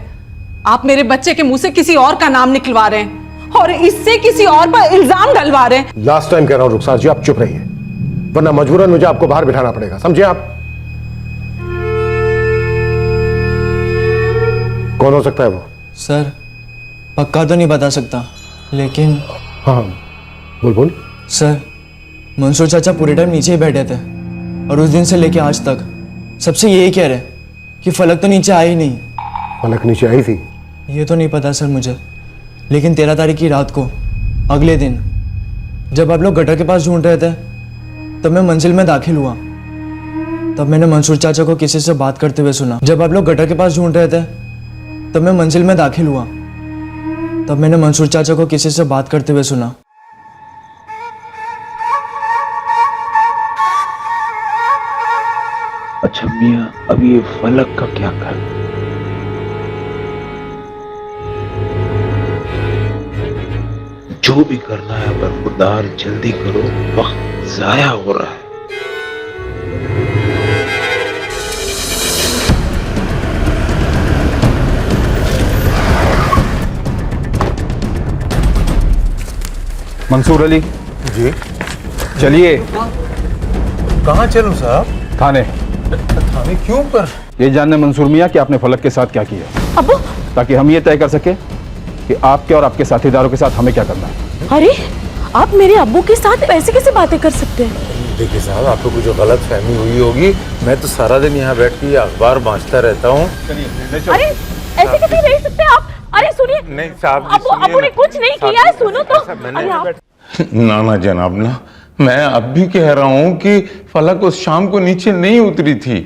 [SPEAKER 12] आप मेरे बच्चे के मुंह से किसी और का नाम निकलवा रहे हैं और इससे किसी और पर इल्जाम डलवा रहे हैं।
[SPEAKER 11] लास्ट टाइम कह रहा हूं रुखसार जी, आप चुप रहिए, वरना मजबूरन मुझे आपको बाहर बिठाना पड़ेगा, समझे आप? कौन हो सकता है वो?
[SPEAKER 6] सर पक्का तो नहीं बता सकता, लेकिन
[SPEAKER 11] हाँ बोल।
[SPEAKER 6] सर मंसूर चाचा पूरे टाइम नीचे ही बैठे थे, और उस दिन से लेके आज तक सबसे यही कह रहे कि फलक तो नीचे आई नहीं।
[SPEAKER 11] फलक नीचे आई थी?
[SPEAKER 6] ये तो नहीं पता सर मुझे, लेकिन 13 तारीख की रात को, अगले दिन जब आप लोग गटर के पास ढूंढ रहे थे, तब मैं मंजिल में दाखिल हुआ। तब मैंने मंसूर चाचा को किसी से बात करते हुए सुना। जब आप लोग गटर के पास ढूंढ रहे थे, तब मैं मंजिल में दाखिल हुआ। तब मैंने मंसूर चाचा को किसी से बात करते हुए सुना।
[SPEAKER 19] अच्छा मियां, अब ये फलक का क्या कर? जो भी करना है बरखुरदार जल्दी करो, वक्त जाया हो रहा है।
[SPEAKER 3] मंसूर अली
[SPEAKER 15] जी,
[SPEAKER 3] चलिए।
[SPEAKER 15] कहाँ चलूं साहब?
[SPEAKER 3] थाने।
[SPEAKER 15] थाने क्यों? पर
[SPEAKER 3] ये जानने मंसूर मियां कि आपने फलक के साथ क्या किया,
[SPEAKER 2] अब्बू,
[SPEAKER 3] ताकि हम ये तय कर सके कि आपके और आपके साथीदारों के साथ हमें क्या करना है।
[SPEAKER 2] अरे आप मेरे अब्बू के साथ ऐसे कैसे बातें कर सकते हैं?
[SPEAKER 8] देखिए साहब, आपको कुछ गलत फहमी हुई होगी। मैं तो सारा दिन यहाँ बैठ के अखबार बांचता रहता हूँ।
[SPEAKER 2] अरे ऐसे कैसे रह सकते हैं आप? अरे सुनिए,
[SPEAKER 8] नहीं साहब,
[SPEAKER 2] अब्बू ने कुछ नहीं किया है, सुनो तो। अरे आप
[SPEAKER 8] ना ना जनाब ना, मैं अब भी कह रहा हूं कि फलक उस शाम को नीचे नहीं उतरी थी।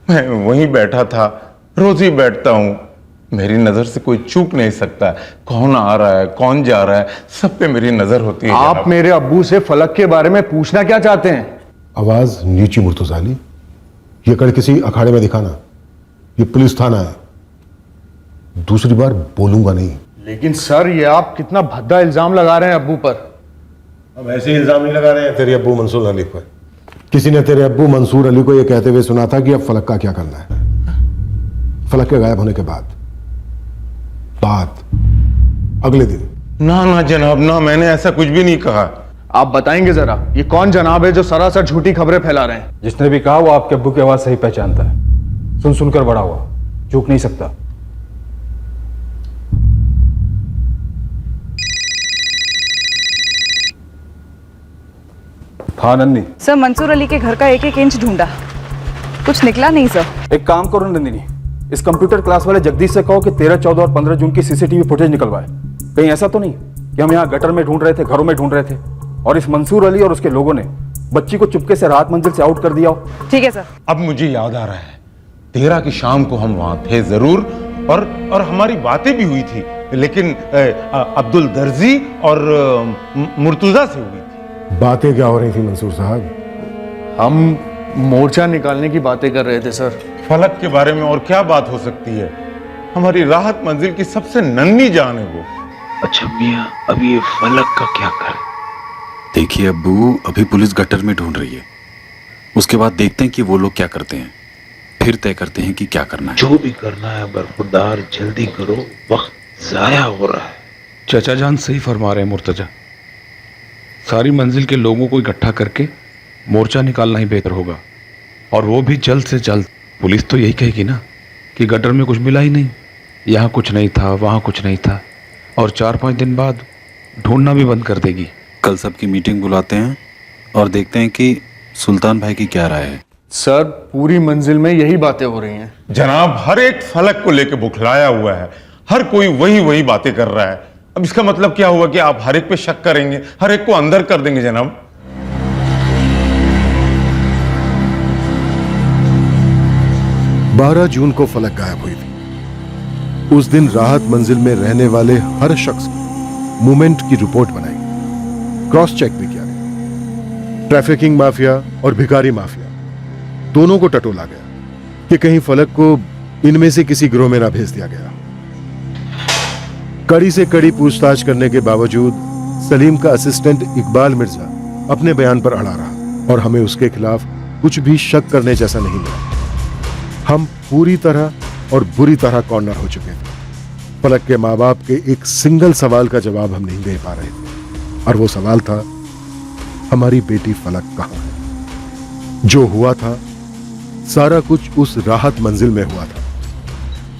[SPEAKER 8] मैं वहीं बैठा था, रोज ही बैठता हूं। मेरी नजर से कोई चूक नहीं सकता। कौन आ रहा है, कौन जा रहा है, सब पे मेरी नजर होती है।
[SPEAKER 3] आप मेरे अब्बू से फलक के बारे में पूछना क्या चाहते हैं?
[SPEAKER 11] आवाज नीची मुर्तजाली, ये कल किसी अखाड़े में दिखाना, ये पुलिस थाना है। दूसरी बार बोलूंगा नहीं।
[SPEAKER 3] लेकिन सर, ये आप कितना भद्दा इल्जाम लगा रहे हैं अब्बू पर।
[SPEAKER 11] हम ऐसे इल्जाम नहीं लगा रहे हैं तेरे अब्बू मंसूर अली पर। किसी ने तेरे अब्बू मंसूर अली को यह कहते हुए सुना था कि अब फलक का क्या करना है। फलक के गायब होने के बाद अगले दिन।
[SPEAKER 8] ना ना जनाब, ना, मैंने ऐसा कुछ भी नहीं कहा।
[SPEAKER 3] आप बताएंगे जरा, ये कौन जनाब है जो सरासर झूठी खबरें फैला रहे हैं? जिसने भी कहा वो आपके अब्बू की आवाज सही पहचानता है। सुन सुनकर बड़ा हुआ, चूक नहीं सकता। हाँ नंदी।
[SPEAKER 12] सर, मंसूर अली के घर का एक एक इंच ढूंढा, कुछ निकला नहीं सर।
[SPEAKER 3] एक काम करो नंदिनी, इस कंप्यूटर क्लास वाले जगदीश से कहो कि 13, 14 और 15 जून की सीसीटीवी फुटेज निकलवाए। कहीं ऐसा तो नहीं कि हम यहाँ गटर में ढूंढ रहे थे, घरों में ढूंढ रहे थे और इस मंसूर अली और उसके लोगों ने बच्ची को चुपके से राहत मंजिल से आउट कर दिया हो।
[SPEAKER 12] ठीक है सर।
[SPEAKER 8] अब मुझे याद आ रहा है, 13 की शाम को हम वहां थे जरूर, और हमारी बातें भी हुई थी, लेकिन अब्दुल दर्जी और मुर्तुजा से हुई थी।
[SPEAKER 11] बातें क्या हो रही थी मंसूर साहब?
[SPEAKER 3] हम मोर्चा निकालने की बातें कर रहे थे सर।
[SPEAKER 8] फलक के बारे में और क्या बात हो सकती है? हमारी राहत मंजिल की सबसे नन्ही जान है वो।
[SPEAKER 19] अच्छा मियाँ, अभी ये फलक का क्या करें?
[SPEAKER 20] देखिए अब्बू, अभी पुलिस गटर में ढूंढ रही है। उसके बाद देखते हैं कि वो लोग क्या करते हैं, फिर तय करते हैं कि क्या करना है।
[SPEAKER 19] जो भी करना है बरखुरदार जल्दी करो, वक्त जाया हो रहा है।
[SPEAKER 9] चचा जान सही फरमा रहे हैं मुर्तजा। सारी मंजिल के लोगों को इकट्ठा करके मोर्चा निकालना ही बेहतर होगा, और वो भी जल्द से जल्द। पुलिस तो यही कहेगी ना कि गटर में कुछ मिला ही नहीं, यहाँ कुछ नहीं था, वहाँ कुछ नहीं था, और 4-5 दिन बाद ढूंढना भी बंद कर देगी।
[SPEAKER 20] कल सबकी मीटिंग बुलाते हैं और देखते हैं कि सुल्तान भाई की क्या राय है।
[SPEAKER 3] सर, पूरी मंजिल में यही बातें हो रही हैं।
[SPEAKER 8] जनाब, हर एक फलक को लेकर बुखलाया हुआ है, हर कोई वही बातें कर रहा है। अब इसका मतलब क्या हुआ कि आप हर एक पे शक करेंगे, हर एक को अंदर कर देंगे जनाब?
[SPEAKER 11] 12 जून को फलक गायब हुई थी। उस दिन राहत मंजिल में रहने वाले हर शख्स की मूवमेंट की रिपोर्ट बनाई, क्रॉस चेक भी किया गया। ट्रैफिकिंग माफिया और भिखारी माफिया दोनों को टटोला गया कि कहीं फलक को इनमें से किसी गिरोह में ना भेज दिया गया। कड़ी से कड़ी पूछताछ करने के बावजूद सलीम का असिस्टेंट इकबाल मिर्जा अपने बयान पर अड़ा रहा और हमें उसके खिलाफ कुछ भी शक करने जैसा नहीं मिला। हम पूरी तरह और बुरी तरह कॉर्नर हो चुके थे। फलक के माँ बाप के एक सिंगल सवाल का जवाब हम नहीं दे पा रहे थे, और वो सवाल था, हमारी बेटी फलक कहाँ है? जो हुआ था सारा कुछ उस राहत मंजिल में हुआ था।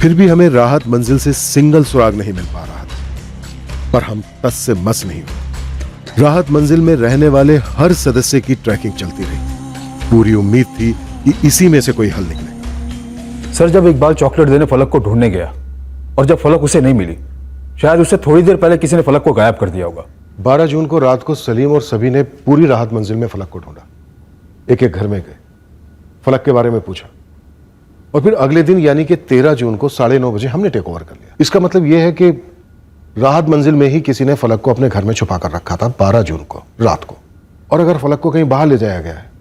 [SPEAKER 11] फिर भी हमें राहत मंजिल से सिंगल सुराग नहीं मिल पा रहा था, पर हम तस से मस नहीं हुए। राहत मंजिल में रहने वाले हर सदस्य की ट्रैकिंग चलती रही। पूरी उम्मीद थी कि इसी में से कोई हल निकले।
[SPEAKER 3] सर, जब इकबाल चॉकलेट देने फलक को ढूंढने गया और जब फलक उसे नहीं मिली, शायद उससे थोड़ी देर पहले किसी ने फलक को गायब कर दिया होगा।
[SPEAKER 11] 12 जून को रात को सलीम और सभी ने पूरी राहत मंजिल में फलक को ढूंढा। एक एक घर में गए, फलक के बारे में पूछा, और फिर अगले दिन यानी कि 13 जून को 9:30 बजे हमने टेक ओवर कर लिया। इसका मतलब यह है कि राहत मंजिल में ही किसी ने फलक को अपने घर में छुपा कर रखा था 12 जून को रात को। और अगर फलक को कहीं बाहर ले जाया गया है,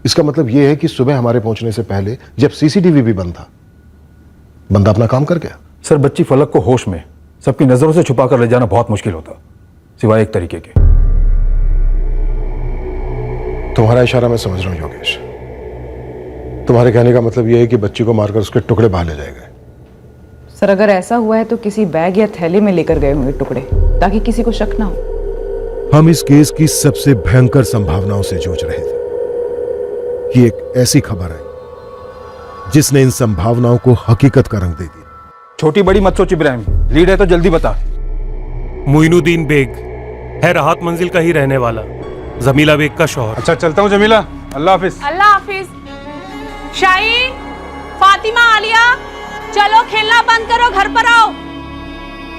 [SPEAKER 11] इसका मतलब यह है कि सुबह हमारे पहुंचने से पहले जब सीसीटीवी भी बंद था, बंदा अपना काम कर गया।
[SPEAKER 3] सर, बच्ची फलक को होश में सबकी नजरों से छुपा कर ले जाना बहुत मुश्किल होता, सिवाय एक तरीके के।
[SPEAKER 11] तुम्हारा इशारा मैं समझ रहा हूं योगेश। तुम्हारे कहने का मतलब यह है कि बच्ची को मारकर उसके टुकड़े बाहर ले जाए गए।
[SPEAKER 12] सर, अगर ऐसा हुआ है तो किसी बैग या थैले में लेकर गए होंगे टुकड़े, ताकि किसी को शक ना हो।
[SPEAKER 11] हम इस केस की सबसे भयंकर संभावनाओं से जूझ रहे थे कि एक ऐसी खबर आई जिसने इन संभावनाओं को हकीकत का रंग दे दिया।
[SPEAKER 3] छोटी बड़ी मत सोच इब्राहिम, लीड है तो जल्दी बता।
[SPEAKER 18] मोइनुद्दीन बेग है राहत मंजिल का ही रहने वाला, जमीला बेग का शौहर।
[SPEAKER 3] अच्छा, चलता हूँ जमीला, अल्लाह हाफिज।
[SPEAKER 5] अल्लाह हाफिज। शाहीन, फातिमा, आलिया, चलो खेलना बंद करो, घर पर आओ।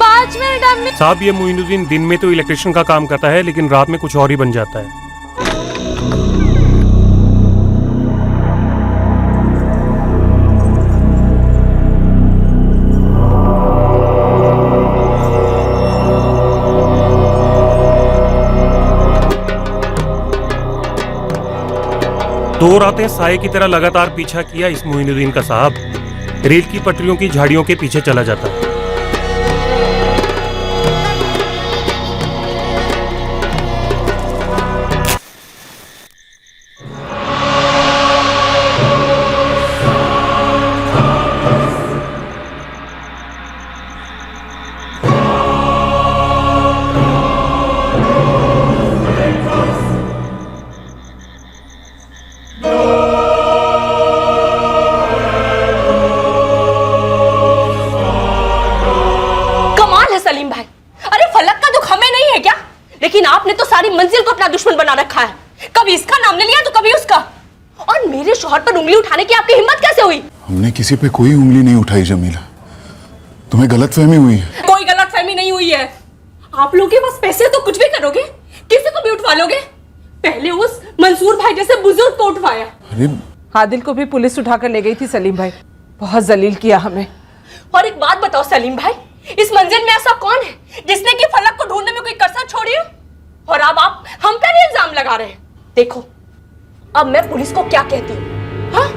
[SPEAKER 5] 5 मिनट।
[SPEAKER 18] साहब, ये मोइनुद्दीन दिन में तो इलेक्ट्रिशियन का काम करता है, लेकिन रात में कुछ और ही बन जाता है। 2 रातें साये की तरह लगातार पीछा किया इस मोइनुद्दीन का साहब रेल की पटरियों की झाड़ियों के पीछे चला जाता है।
[SPEAKER 5] लेकिन आपने तो सारी मंजिल को अपना दुश्मन बना रखा है। कभी इसका नाम ले लिया तो कभी उसका। और मेरे शौहर पर उंगली उठाने की आपकी हिम्मत कैसे हुई?
[SPEAKER 1] हमने किसी पे कोई उंगली नहीं उठाई जमीला, तुम्हें गलतफहमी हुई है।
[SPEAKER 5] कोई गलतफहमी नहीं हुई है। आप लोगों के पास पैसे तो कुछ भी करोगे, किसी को भी उठवा लोगे। पहले उस मंसूर भाई जैसे बुजुर्ग को उठवाया।
[SPEAKER 1] अरे
[SPEAKER 12] आदिल को भी पुलिस उठाकर ले गई थी सलीम भाई, बहुत जलील किया हमें।
[SPEAKER 5] और एक बात बताओ सलीम भाई, इस मंजिल में ऐसा कौन है जिसने कि फलक को ढूंढने में कोई कसर छोड़ी हो? और अब आप हम पर ही इल्जाम लगा रहे हैं। देखो अब मैं पुलिस को क्या कहती हूँ, हाँ?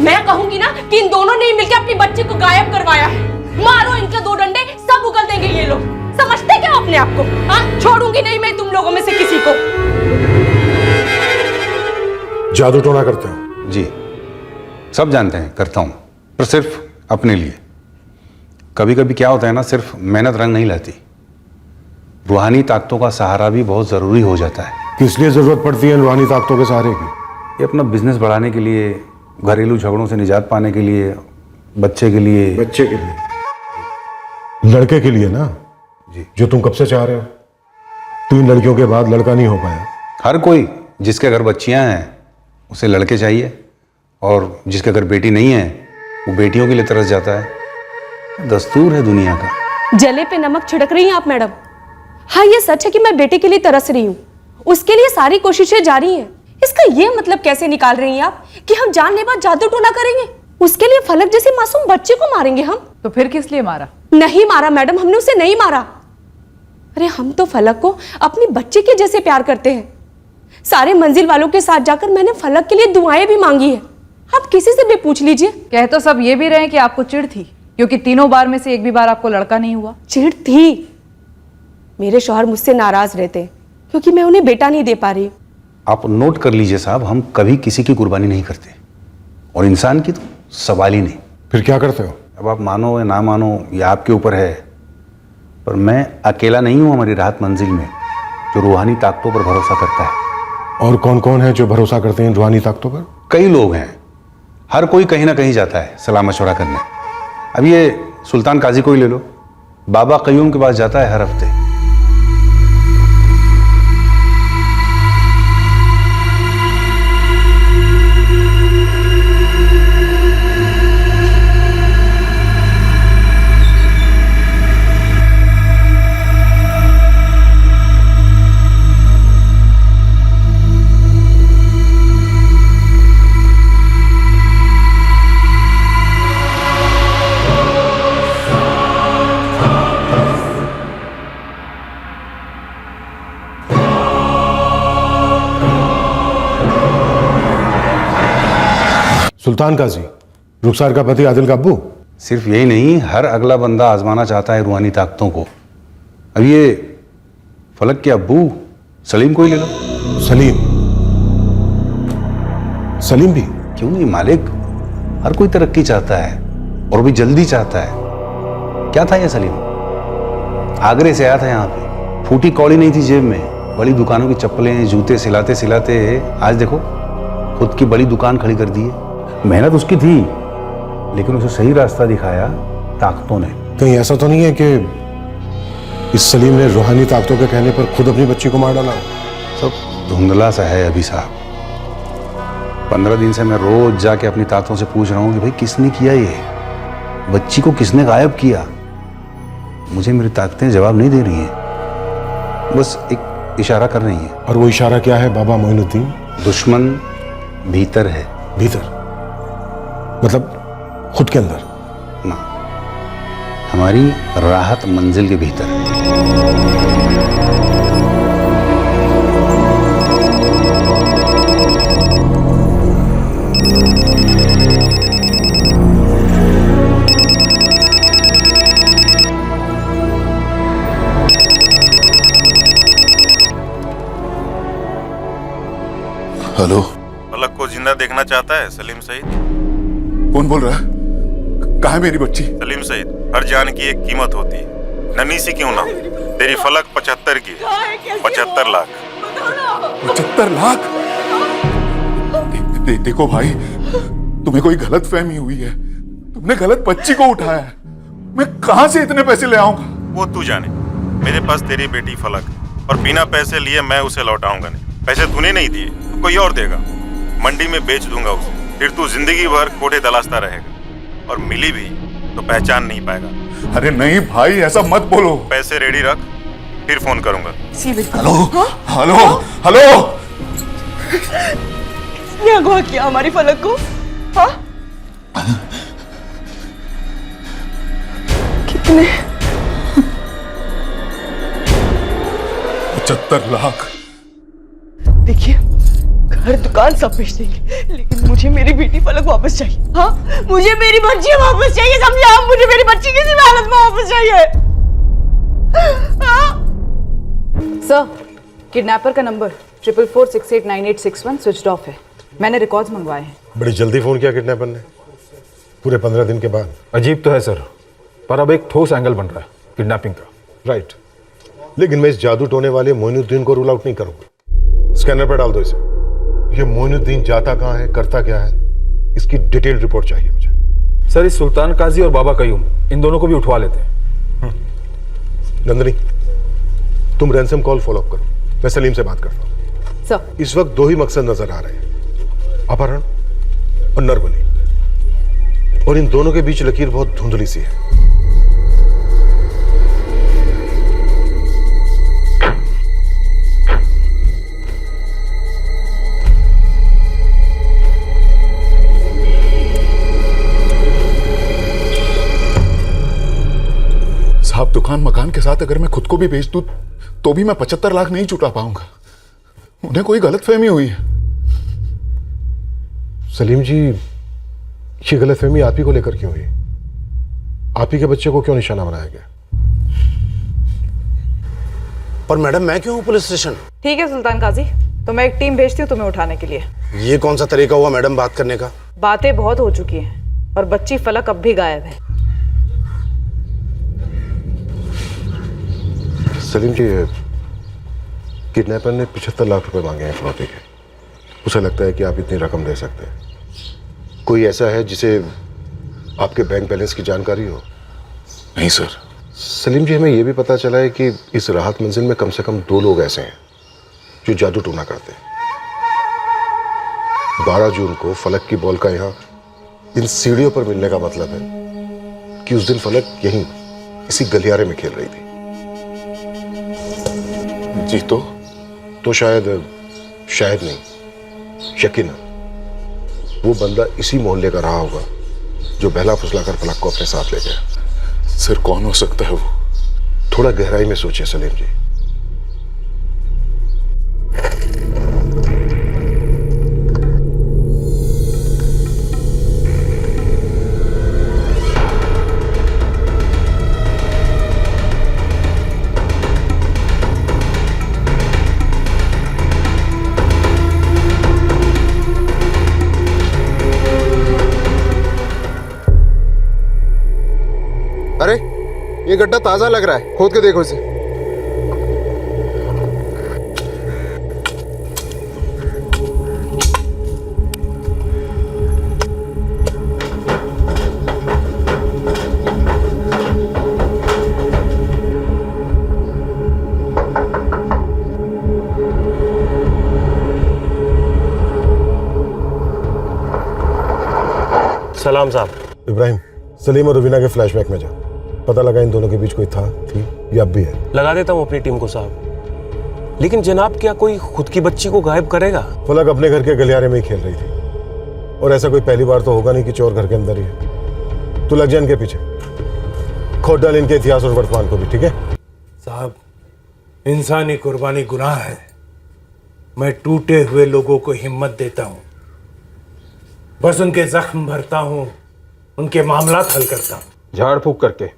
[SPEAKER 5] मैं कहूंगी ना कि इन दोनों ने ही मिलकर अपनी बच्ची को गायब करवाया है। मारो इनके 2 डंडे, सब उगल देंगे ये लोग। समझते क्या अपने आप को? हाँ, छोड़ूंगी नहीं मैं तुम लोगों में से किसी को।
[SPEAKER 11] जादू टोना करते हो?
[SPEAKER 21] जी सब जानते हैं, करता हूं, पर सिर्फ अपने लिए। कभी कभी क्या होता है ना, सिर्फ मेहनत रंग नहीं लाती, रूहानी ताकतों का सहारा भी बहुत ज़रूरी हो जाता है।
[SPEAKER 11] किस लिए ज़रूरत पड़ती है रूहानी ताकतों के सहारे की?
[SPEAKER 21] ये अपना बिजनेस बढ़ाने के लिए, घरेलू झगड़ों से निजात पाने के लिए, बच्चे के लिए।
[SPEAKER 11] बच्चे के लिए? लड़के के लिए ना जी, जो तुम कब से चाह रहे हो। 3 लड़कियों के बाद लड़का नहीं हो पाया।
[SPEAKER 21] हर कोई जिसके घर बच्चियां हैं उसे लड़के चाहिए, और जिसके घर बेटी नहीं है वो बेटियों के लिए तरस जाता है। दस्तूर है दुनिया का।
[SPEAKER 5] जले पे नमक छिड़क रही हैं आप मैडम। हाँ ये सच है कि मैं बेटे के लिए तरस रही हूँ, उसके लिए सारी कोशिशें जारी हैं। इसका ये मतलब कैसे निकाल रही हैं आप कि हम जानलेवा जादू टोना करेंगे, उसके लिए फलक जैसे मासूम बच्चे को मारेंगे हम?
[SPEAKER 12] तो फिर किस लिए मारा?
[SPEAKER 5] नहीं मारा मैडम, हमने उसे नहीं मारा। अरे हम तो फलक को अपनी बच्चे के जैसे प्यार करते हैं। सारे मंजिल वालों के साथ जाकर मैंने फलक के लिए दुआएं भी मांगी है। आप किसी से भी पूछ लीजिए।
[SPEAKER 12] कह तो सब ये भी रहे कि आपको चिढ़ थी क्योंकि 3 बार में से एक भी बार आपको लड़का नहीं हुआ।
[SPEAKER 5] चिढ़ थी, मेरे शौहर मुझसे नाराज रहते क्योंकि मैं उन्हें बेटा नहीं दे पा रही।
[SPEAKER 21] आप नोट कर लीजिए साहब, हम कभी किसी की कुर्बानी नहीं करते, और इंसान की तो सवाल ही नहीं।
[SPEAKER 11] फिर क्या करते हो?
[SPEAKER 21] अब आप मानो या ना मानो ये आपके ऊपर है, पर मैं अकेला नहीं हूं हमारी राहत मंजिल में जो रूहानी ताकतों पर भरोसा करता है।
[SPEAKER 11] और कौन कौन है जो भरोसा करते हैं रूहानी ताकतों पर?
[SPEAKER 21] कई लोग हैं, हर कोई कहीं ना कहीं जाता है सलाह मशवरा करने। अब ये सुल्तान काजी को ही ले लो, बाबा कयूम के पास जाता है हर हफ्ते।
[SPEAKER 11] सुल्तान काजी, रुखसार का पति आदिल का अब्बू?
[SPEAKER 21] सिर्फ यही नहीं, हर अगला बंदा आजमाना चाहता है रूहानी ताकतों को। अब ये फलक के अब्बू सलीम को ही ले लो।
[SPEAKER 11] सलीम? सलीम भी?
[SPEAKER 21] क्यों नहीं मालिक, हर कोई तरक्की चाहता है और भी जल्दी चाहता है। क्या था ये सलीम? आगरे से आया था यहाँ पे, फूटी कौड़ी नहीं थी जेब में, बड़ी दुकानों की चप्पलें जूते सिलाते सिलाते आज देखो खुद की बड़ी दुकान खड़ी कर दी है। मेहनत उसकी थी, लेकिन उसे सही रास्ता दिखाया ताकतों ने।
[SPEAKER 11] कहीं ऐसा तो नहीं है कि इस सलीम ने रूहानी ताकतों के कहने पर खुद अपनी बच्ची को मार डाला?
[SPEAKER 21] सब धुंधला सा है अभी साहब। 15 दिन से मैं रोज जाके अपनी ताकतों से पूछ रहा हूँ कि भाई किसने किया ये, बच्ची को किसने गायब किया। मुझे मेरी ताकतें जवाब नहीं दे रही हैं, बस एक इशारा कर रही हैं।
[SPEAKER 11] और वो इशारा क्या है बाबा मोइनुद्दीन?
[SPEAKER 21] दुश्मन भीतर है।
[SPEAKER 11] भीतर मतलब खुद के अंदर
[SPEAKER 21] ना, हमारी राहत मंजिल के भीतर।
[SPEAKER 1] हेलो।
[SPEAKER 4] फलक को जिंदा देखना चाहता है सलीम सईद?
[SPEAKER 1] कौन बोल रहा है? कहाँ है मेरी बच्ची?
[SPEAKER 4] सलीम सईद, हर जान की एक कीमत होती है, नन्ही सी क्यों ना हो। तेरी फलक 75 की है, 75 लाख।
[SPEAKER 1] 75 लाख? देखो भाई, तुम्हें कोई गलत फहमी हुई है। तुमने गलत बच्ची को उठाया है। मैं कहां से इतने पैसे ले आऊंगा?
[SPEAKER 4] वो तू जाने। मेरे पास तेरी बेटी फलक, और बिना पैसे लिए मैं उसे लौटाऊंगा नहीं। पैसे तूने नहीं दिए तो कोई और देगा। मंडी में बेच दूंगा उसे, फिर तू जिंदगी भर कोठे तलाशता रहेगा, और मिली भी तो पहचान नहीं पाएगा।
[SPEAKER 1] अरे नहीं भाई, ऐसा मत बोलो।
[SPEAKER 4] पैसे रेडी रख, फिर फोन करूंगा।
[SPEAKER 1] Hello hello hello.
[SPEAKER 16] किसने अगवा किया हमारी फलक को? हाँ? कितने?
[SPEAKER 1] 75 लाख।
[SPEAKER 16] देखिए, घर दुकान सब बेच देंगे, लेकिन मुझे मेरी बेटी फलक वापस चाहिए। हाँ, मुझे मेरी बच्ची वापस चाहिए, समझे आप? मुझे मेरी बच्ची किसी भी हालत में वापस चाहिए। हाँ?
[SPEAKER 12] सर, किडनैपर का नंबर 44468981 स्विच्ड ऑफ है। मैंने रिकॉर्ड्स मंगवाए हैं।
[SPEAKER 11] बड़ी जल्दी फोन किया किडनैपर ने, पूरे 15 दिन के बाद।
[SPEAKER 3] अजीब तो है सर, पर अब एक ठोस एंगल बन रहा है किडनैपिंग का।
[SPEAKER 11] राइट, लेकिन मैं इस जादू टोने वाले मोइनुद्दीन को रूल आउट नहीं करूंगा। स्कैनर पर डाल दो इसे। ये मोइनुद्दीन जाता कहाँ है, करता क्या है, इसकी डिटेल रिपोर्ट चाहिए मुझे।
[SPEAKER 3] सर, इस सुल्तान काजी और बाबा कयूम, इन दोनों को भी उठवा लेते हैं।
[SPEAKER 11] नंदनी, तुम रैंसम कॉल फॉलो अप करो, मैं सलीम से बात करता हूँ।
[SPEAKER 12] सर,
[SPEAKER 11] इस वक्त दो ही मकसद नजर आ रहे हैं, अपहरण और नरबली, और इन दोनों के बीच लकीर बहुत धुंधली सी है।
[SPEAKER 1] साहब, दुकान मकान के साथ अगर मैं खुद को भी बेच दूं तो भी मैं 75 लाख नहीं चुका पाऊंगा। उन्हें कोई गलतफहमी हुई है।
[SPEAKER 11] सलीम जी, ये गलतफहमी आप ही को लेकर क्यों हुई? आप ही के बच्चे को क्यों निशाना बनाया गया?
[SPEAKER 14] पर मैडम, मैं क्यों हूँ पुलिस स्टेशन?
[SPEAKER 12] ठीक है सुल्तान काजी, तो मैं एक टीम भेजती हूँ तुम्हें उठाने के लिए।
[SPEAKER 14] ये कौन सा तरीका हुआ मैडम बात करने का?
[SPEAKER 12] बातें बहुत हो चुकी हैं और बच्ची फलक अब भी गायब है।
[SPEAKER 11] सलीम जी, किडनैपर ने 75 लाख रुपए मांगे हैं फिरौती के। उसे लगता है कि आप इतनी रकम दे सकते हैं। कोई ऐसा है जिसे आपके बैंक बैलेंस की जानकारी हो?
[SPEAKER 1] नहीं सर।
[SPEAKER 11] सलीम जी, हमें यह भी पता चला है कि इस राहत मंजिल में कम से कम 2 लोग ऐसे हैं जो जादू टूना करते हैं। 12 जून को फलक की बॉल का यहाँ इन सीढ़ियों पर मिलने का मतलब है कि उस दिन फलक यहीं इसी गलियारे में खेल रही थी।
[SPEAKER 1] जी
[SPEAKER 11] तो शायद नहीं, यकीनन वो बंदा इसी मोहल्ले का रहा होगा जो बहला फुसला कर फलक को अपने साथ ले गया।
[SPEAKER 1] सर, कौन हो सकता है वो?
[SPEAKER 11] थोड़ा गहराई में सोचिए सलीम जी। अरे, ये गड्ढा ताजा लग रहा है, खोद के देखो इसे।
[SPEAKER 18] सलाम साहब।
[SPEAKER 11] इब्राहिम, सलीम और रुबीना के फ्लैशबैक में जा। पता लगा इन दोनों के बीच कोई थी या अब भी है।
[SPEAKER 18] लगा देता हूँ अपनी टीम को साहब, लेकिन जनाब क्या कोई खुद की बच्ची को गायब करेगा?
[SPEAKER 11] फलक अपने घर के गलियारे में ही खेल रही थी, और ऐसा कोई पहली बार तो होगा नहीं कि चोर घर के अंदर ही है। तू लग जा इनके पीछे, खोद डाल इनके इतिहास और वर्तमान को भी, ठीक है?
[SPEAKER 22] साहब, इंसानी कुर्बानी गुनाह है। मैं टूटे हुए लोगों को हिम्मत देता हूँ, बस उनके जख्म भरता हूँ, उनके मामलात हल करता हूँ।
[SPEAKER 3] झाड़ फूक करके?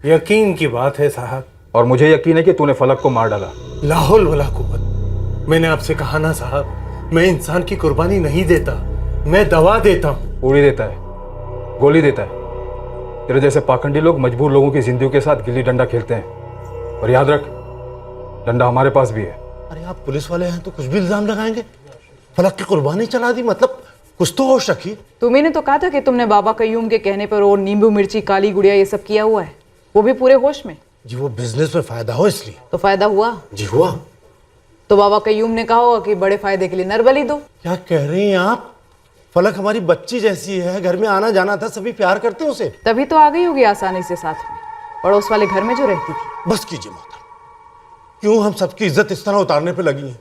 [SPEAKER 22] यकीन की बात है साहब।
[SPEAKER 3] और मुझे यकीन है कि तूने फलक को मार डाला।
[SPEAKER 22] लाहौल वला कुव्वत। मैंने आपसे कहा ना साहब, मैं इंसान की कुर्बानी नहीं देता, मैं दवा देता हूँ।
[SPEAKER 3] उड़ी देता है, गोली देता है। तेरे जैसे पाखंडी लोग मजबूर लोगों की जिंदगी के साथ गिल्ली डंडा खेलते हैं। और याद रख, डंडा हमारे पास भी है।
[SPEAKER 22] अरे आप पुलिस वाले हैं तो कुछ भी इल्जाम लगाएंगे। फलक की कुर्बानी चला दी, मतलब कुछ तो होश रखी।
[SPEAKER 12] तुम्ही ने तो कहा था कि तुमने बाबा कयूम के कहने पर वो नींबू मिर्ची काली गुड़िया ये सब किया हुआ है, वो भी पूरे होश में।
[SPEAKER 22] जी वो बिजनेस में फायदा हो इसलिए।
[SPEAKER 12] तो फायदा हुआ?
[SPEAKER 22] जी हुआ।
[SPEAKER 12] तो बाबा कयूम ने कहा होगा कि बड़े फायदे के लिए नर बलि दो।
[SPEAKER 22] क्या कह रही हैं आप? फलक हमारी बच्ची जैसी है, घर में आना जाना था, सभी प्यार करते हैं उसे।
[SPEAKER 12] तभी तो आ गई होगी आसानी से साथ में, पड़ोस वाले घर में जो रहती थी।
[SPEAKER 22] बस कीजिए माता, क्यों हम सबकी इज्जत इस तरह उतारने पे लगी है?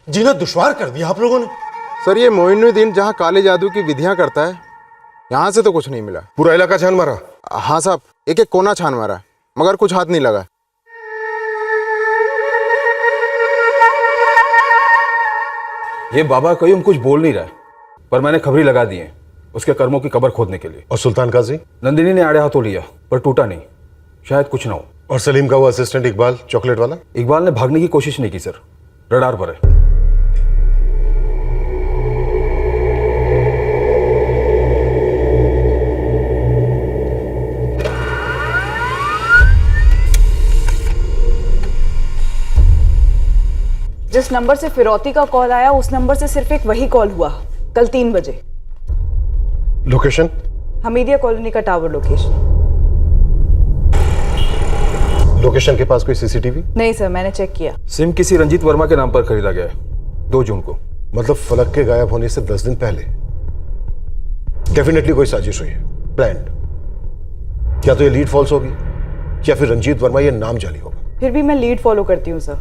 [SPEAKER 22] जीना दुश्वार कर दिया आप लोगों ने।
[SPEAKER 10] सर ये मोइनुद्दीन जहाँ काले जादू की विधियां करता है, यहाँ से तो कुछ नहीं मिला।
[SPEAKER 11] पूरा इलाका छान मारा?
[SPEAKER 10] हाँ साहब, एक एक कोना छान मारा, मगर कुछ हाथ नहीं लगा।
[SPEAKER 3] ये बाबा कयूम कुछ बोल नहीं रहा है, पर मैंने खबरी लगा दी है उसके कर्मों की कब्र खोदने के लिए।
[SPEAKER 11] और सुल्तान काजी?
[SPEAKER 3] नंदिनी ने आड़े हाथों लिया पर टूटा नहीं, शायद कुछ ना हो।
[SPEAKER 11] और सलीम का वो असिस्टेंट इकबाल, चॉकलेट वाला?
[SPEAKER 3] इकबाल ने भागने की कोशिश नहीं की सर, रडार पर है।
[SPEAKER 12] जिस नंबर से फिरौती का कॉल आया उस नंबर से सिर्फ एक वही कॉल हुआ, कल 3 बजे।
[SPEAKER 11] लोकेशन?
[SPEAKER 12] हमीदिया कॉलोनी का टावर लोकेशन।
[SPEAKER 11] लोकेशन के पास कोई सीसीटीवी?
[SPEAKER 12] नहीं सर, मैंने चेक किया।
[SPEAKER 3] सिम किसी रंजीत वर्मा के नाम पर खरीदा गया है 2 जून को।
[SPEAKER 11] मतलब फलक के गायब होने से 10 दिन पहले। डेफिनेटली कोई साजिश हुई है, प्लान्ड। या तो ये लीड फॉल्स होगी या फिर रंजीत वर्मा ये नाम जाली होगा।
[SPEAKER 12] फिर भी मैं लीड फॉलो करती हूँ सर,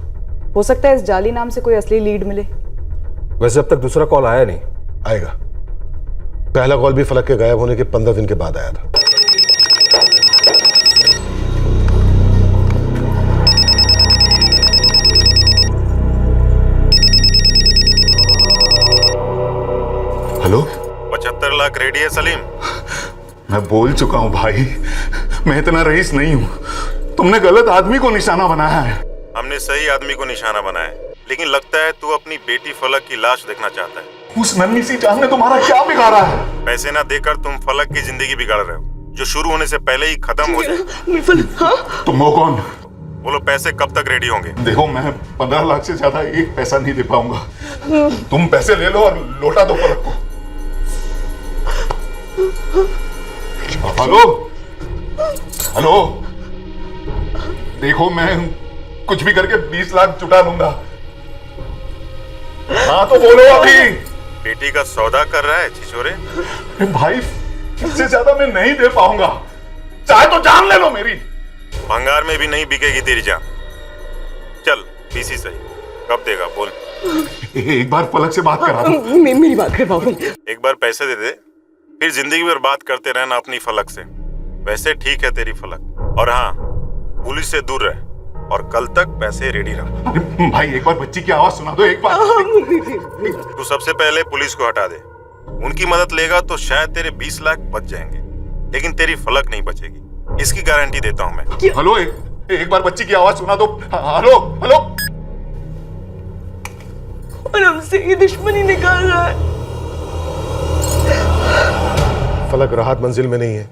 [SPEAKER 12] हो सकता है इस जाली नाम से कोई असली लीड मिले।
[SPEAKER 3] वैसे अब तक दूसरा कॉल आया नहीं।
[SPEAKER 11] आएगा। पहला कॉल भी फलक के गायब होने के 15 दिन के बाद आया था।
[SPEAKER 1] हेलो,
[SPEAKER 4] 75 लाख रेडी है सलीम?
[SPEAKER 1] मैं बोल चुका हूं भाई, मैं इतना रईस नहीं हूं। तुमने गलत आदमी को निशाना बनाया है।
[SPEAKER 4] हमने सही आदमी को निशाना बनाया, लेकिन लगता है तू अपनी बेटी फलक की लाश देखना चाहता है।
[SPEAKER 1] उस नन्ही सी जान ने तुम्हारा क्या बिगाड़ा है?
[SPEAKER 4] पैसे ना देकर तुम फलक की जिंदगी बिगाड़ रहे हो, जो शुरू होने से पहले ही खत्म हो जाए।
[SPEAKER 1] तुम हो कौन?
[SPEAKER 4] बोलो पैसे कब तक रेडी होंगे?
[SPEAKER 1] देखो मैं 15 लाख से ज्यादा एक पैसा नहीं दे पाऊंगा। तुम पैसे ले लो और लौटा दो फलक को। हेलो हेलो, देखो मैं कुछ भी करके 20 लाख जुटा लूंगा। हाँ तो बोलो अभी।
[SPEAKER 4] बेटी का सौदा कर रहा है छिछोरे?
[SPEAKER 1] भाई इससे ज्यादा मैं नहीं दे पाऊंगा, चाहे तो जान ले लो मेरी।
[SPEAKER 4] भंगार में भी नहीं बिकेगी तेरी जान। चल पीसी सही, कब देगा बोल।
[SPEAKER 1] एक बार फलक से बात करा दो।
[SPEAKER 16] मेरी बात कर बाबू।
[SPEAKER 4] एक बार पैसे दे दे, फिर जिंदगी भर बात करते रहना अपनी फलक से। वैसे ठीक है तेरी फलक, और हाँ पुलिस से दूर रह और कल तक पैसे रेडी रख।
[SPEAKER 1] भाई एक बार बच्ची की आवाज सुना दो एक बार।
[SPEAKER 4] तू सबसे पहले पुलिस को हटा दे, उनकी मदद लेगा तो शायद तेरे 20 लाख बच जाएंगे, लेकिन तेरी फलक नहीं बचेगी, इसकी गारंटी देता हूं मैं।
[SPEAKER 1] हेलो, एक बार बच्ची की आवाज सुना दो। Hello hello.
[SPEAKER 16] और हमसे ये दुश्मनी निकाल रहा है।
[SPEAKER 11] फलक राहत मंजिल में नहीं है।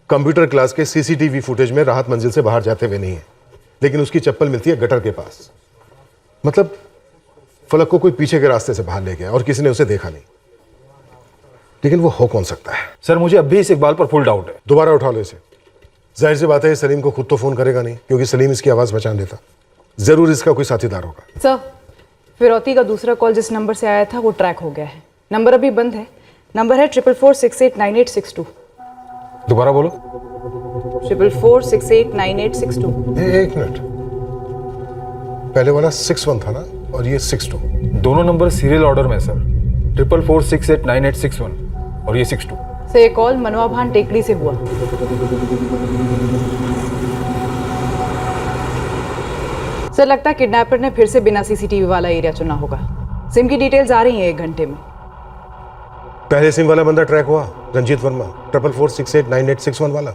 [SPEAKER 11] कंप्यूटर क्लास के सीसीटीवी फुटेज में राहत मंजिल से बाहर जाते हुए नहीं है, लेकिन उसकी चप्पल मिलती है गटर के पास। मतलब फलक को कोई पीछे के रास्ते से बाहर ले गया और किसी ने उसे देखा नहीं, लेकिन वो हो कौन सकता है?
[SPEAKER 3] सर मुझे अब भी इस इकबाल पर फुल डाउट है।
[SPEAKER 11] दोबारा उठा लो इसे। जाहिर सी बात है सलीम को खुद तो फोन करेगा नहीं, क्योंकि सलीम इसकी आवाज पहचान लेता। जरूर इसका कोई साथीदार होगा।
[SPEAKER 12] सर फिरौती का दूसरा कॉल जिस नंबर से आया था वो ट्रैक हो गया है। नंबर अभी बंद है। नंबर है 44468982।
[SPEAKER 3] दोबारा बोलो।
[SPEAKER 12] 44468982।
[SPEAKER 11] एक मिनट, पहले वाला 61 था ना, और ये 62।
[SPEAKER 3] दोनों नंबर सीरियल ऑर्डर में सर। 44468981 और ये 62
[SPEAKER 12] से ये कॉल मनवा भान टेकड़ी से हुआ। सर लगता है किडनैपर ने फिर से बिना सीसीटीवी वाला एरिया चुना होगा। सिम की डिटेल्स आ रही हैं 1 घंटे में।
[SPEAKER 11] पहले सिम वाला बंदा ट्रैक हुआ, रंजीत वर्मा, 44468981 वाला।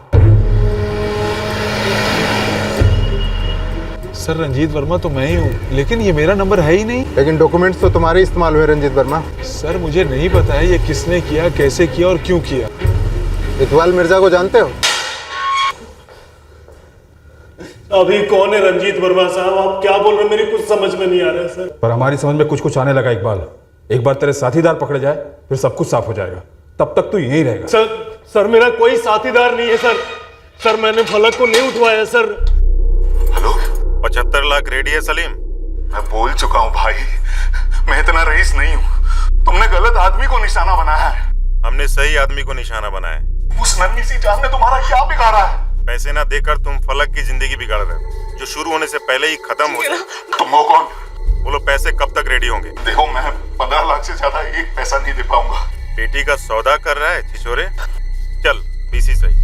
[SPEAKER 7] सर रंजीत वर्मा तो मैं ही हूँ, लेकिन ये मेरा नंबर है ही नहीं।
[SPEAKER 10] लेकिन डॉक्यूमेंट्स तो तुम्हारे इस्तेमाल हुए रंजीत वर्मा।
[SPEAKER 7] सर मुझे नहीं पता है ये किसने किया, कैसे किया और क्यों किया।
[SPEAKER 10] इकबाल मिर्जा को जानते हो?
[SPEAKER 18] अभी कौन है रंजीत वर्मा साहब? आप क्या बोल रहे हैं? मेरी कुछ समझ में नहीं आ रहा है सर।
[SPEAKER 3] पर हमारी समझ में कुछ कुछ आने लगा इकबाल। एक बार तेरे साथीदार पकड़े जाए फिर सब कुछ साफ हो जाएगा, तब तक तू यहीं रहेगा।
[SPEAKER 18] सर मेरा कोई साथीदार नहीं है सर मैंने फलक को नहीं उठवाया सर।
[SPEAKER 4] हेलो 75 लाख रेडी है सलीम?
[SPEAKER 1] मैं बोल चुका हूँ भाई, मैं इतना रईस नहीं हूँ। तुमने गलत आदमी को निशाना बनाया है।
[SPEAKER 4] हमने सही आदमी को निशाना बनाया।
[SPEAKER 1] उस नन्ही सी जान ने तुम्हारा क्या बिगाड़ा है?
[SPEAKER 4] पैसे ना देकर तुम फलक की जिंदगी बिगाड़ रहे हो, जो शुरू होने से पहले ही खत्म हो जाए।
[SPEAKER 1] तुम हो कौन?
[SPEAKER 4] बोलो पैसे कब तक रेडी होंगे?
[SPEAKER 1] देखो मैं 15 लाख से ज्यादा एक पैसा नहीं दे पाऊंगा।
[SPEAKER 4] बेटी का सौदा कर रहा है छिछोरे? चल बीसी सही,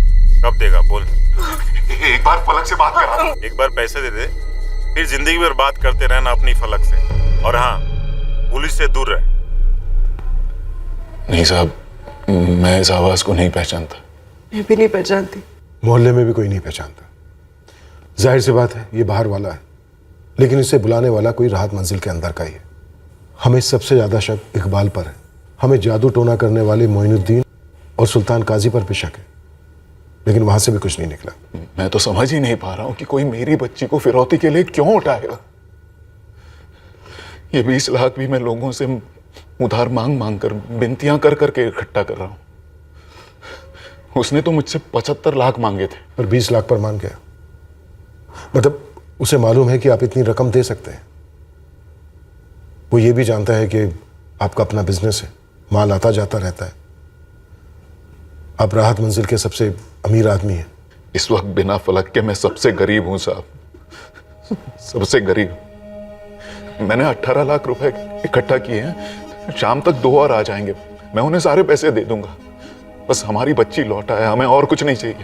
[SPEAKER 4] कब देगा बोल।
[SPEAKER 1] एक बार फलक से बात करा।
[SPEAKER 4] एक बार पैसे दे दे, फिर जिंदगी भर बात करते रहना अपनी फलक से। और हाँ, पुलिस से दूर रहे।
[SPEAKER 1] नहीं साहब, मैं इस आवाज को नहीं पहचानता।
[SPEAKER 16] मैं भी नहीं पहचानती।
[SPEAKER 11] मोहल्ले में भी कोई नहीं पहचानता। जाहिर सी बात है ये बाहर वाला है, लेकिन इसे बुलाने वाला कोई राहत मंजिल के अंदर का ही है। हमें सबसे ज्यादा शक इकबाल पर है। हमें जादू टोना करने वाले मोइनुद्दीन और सुल्तान काजी पर भी शक है, लेकिन वहां से भी कुछ नहीं निकला।
[SPEAKER 1] मैं तो समझ ही नहीं पा रहा हूं कि कोई मेरी बच्ची को फिरौती के लिए क्यों उठाएगा। ये 20 लाख भी मैं लोगों से उधार मांग मांग कर, बिनतियां कर करके इकट्ठा कर रहा हूं। उसने तो मुझसे 75 लाख मांगे थे,
[SPEAKER 11] पर 20 लाख पर मान गया। मतलब उसे मालूम है कि आप इतनी रकम दे सकते हैं। वो ये भी जानता है कि आपका अपना बिजनेस है, माल आता जाता रहता है। आप राहत मंजिल के सबसे अमीर आदमी हैं।
[SPEAKER 1] इस वक्त बिना फलक के मैं सबसे गरीब हूं साहब, सबसे गरीब। मैंने 18 लाख रुपए इकट्ठा किए हैं। शाम तक 2 और आ जाएंगे, मैं उन्हें सारे पैसे दे दूंगा। बस हमारी बच्ची लौट आए, हमें और कुछ नहीं चाहिए।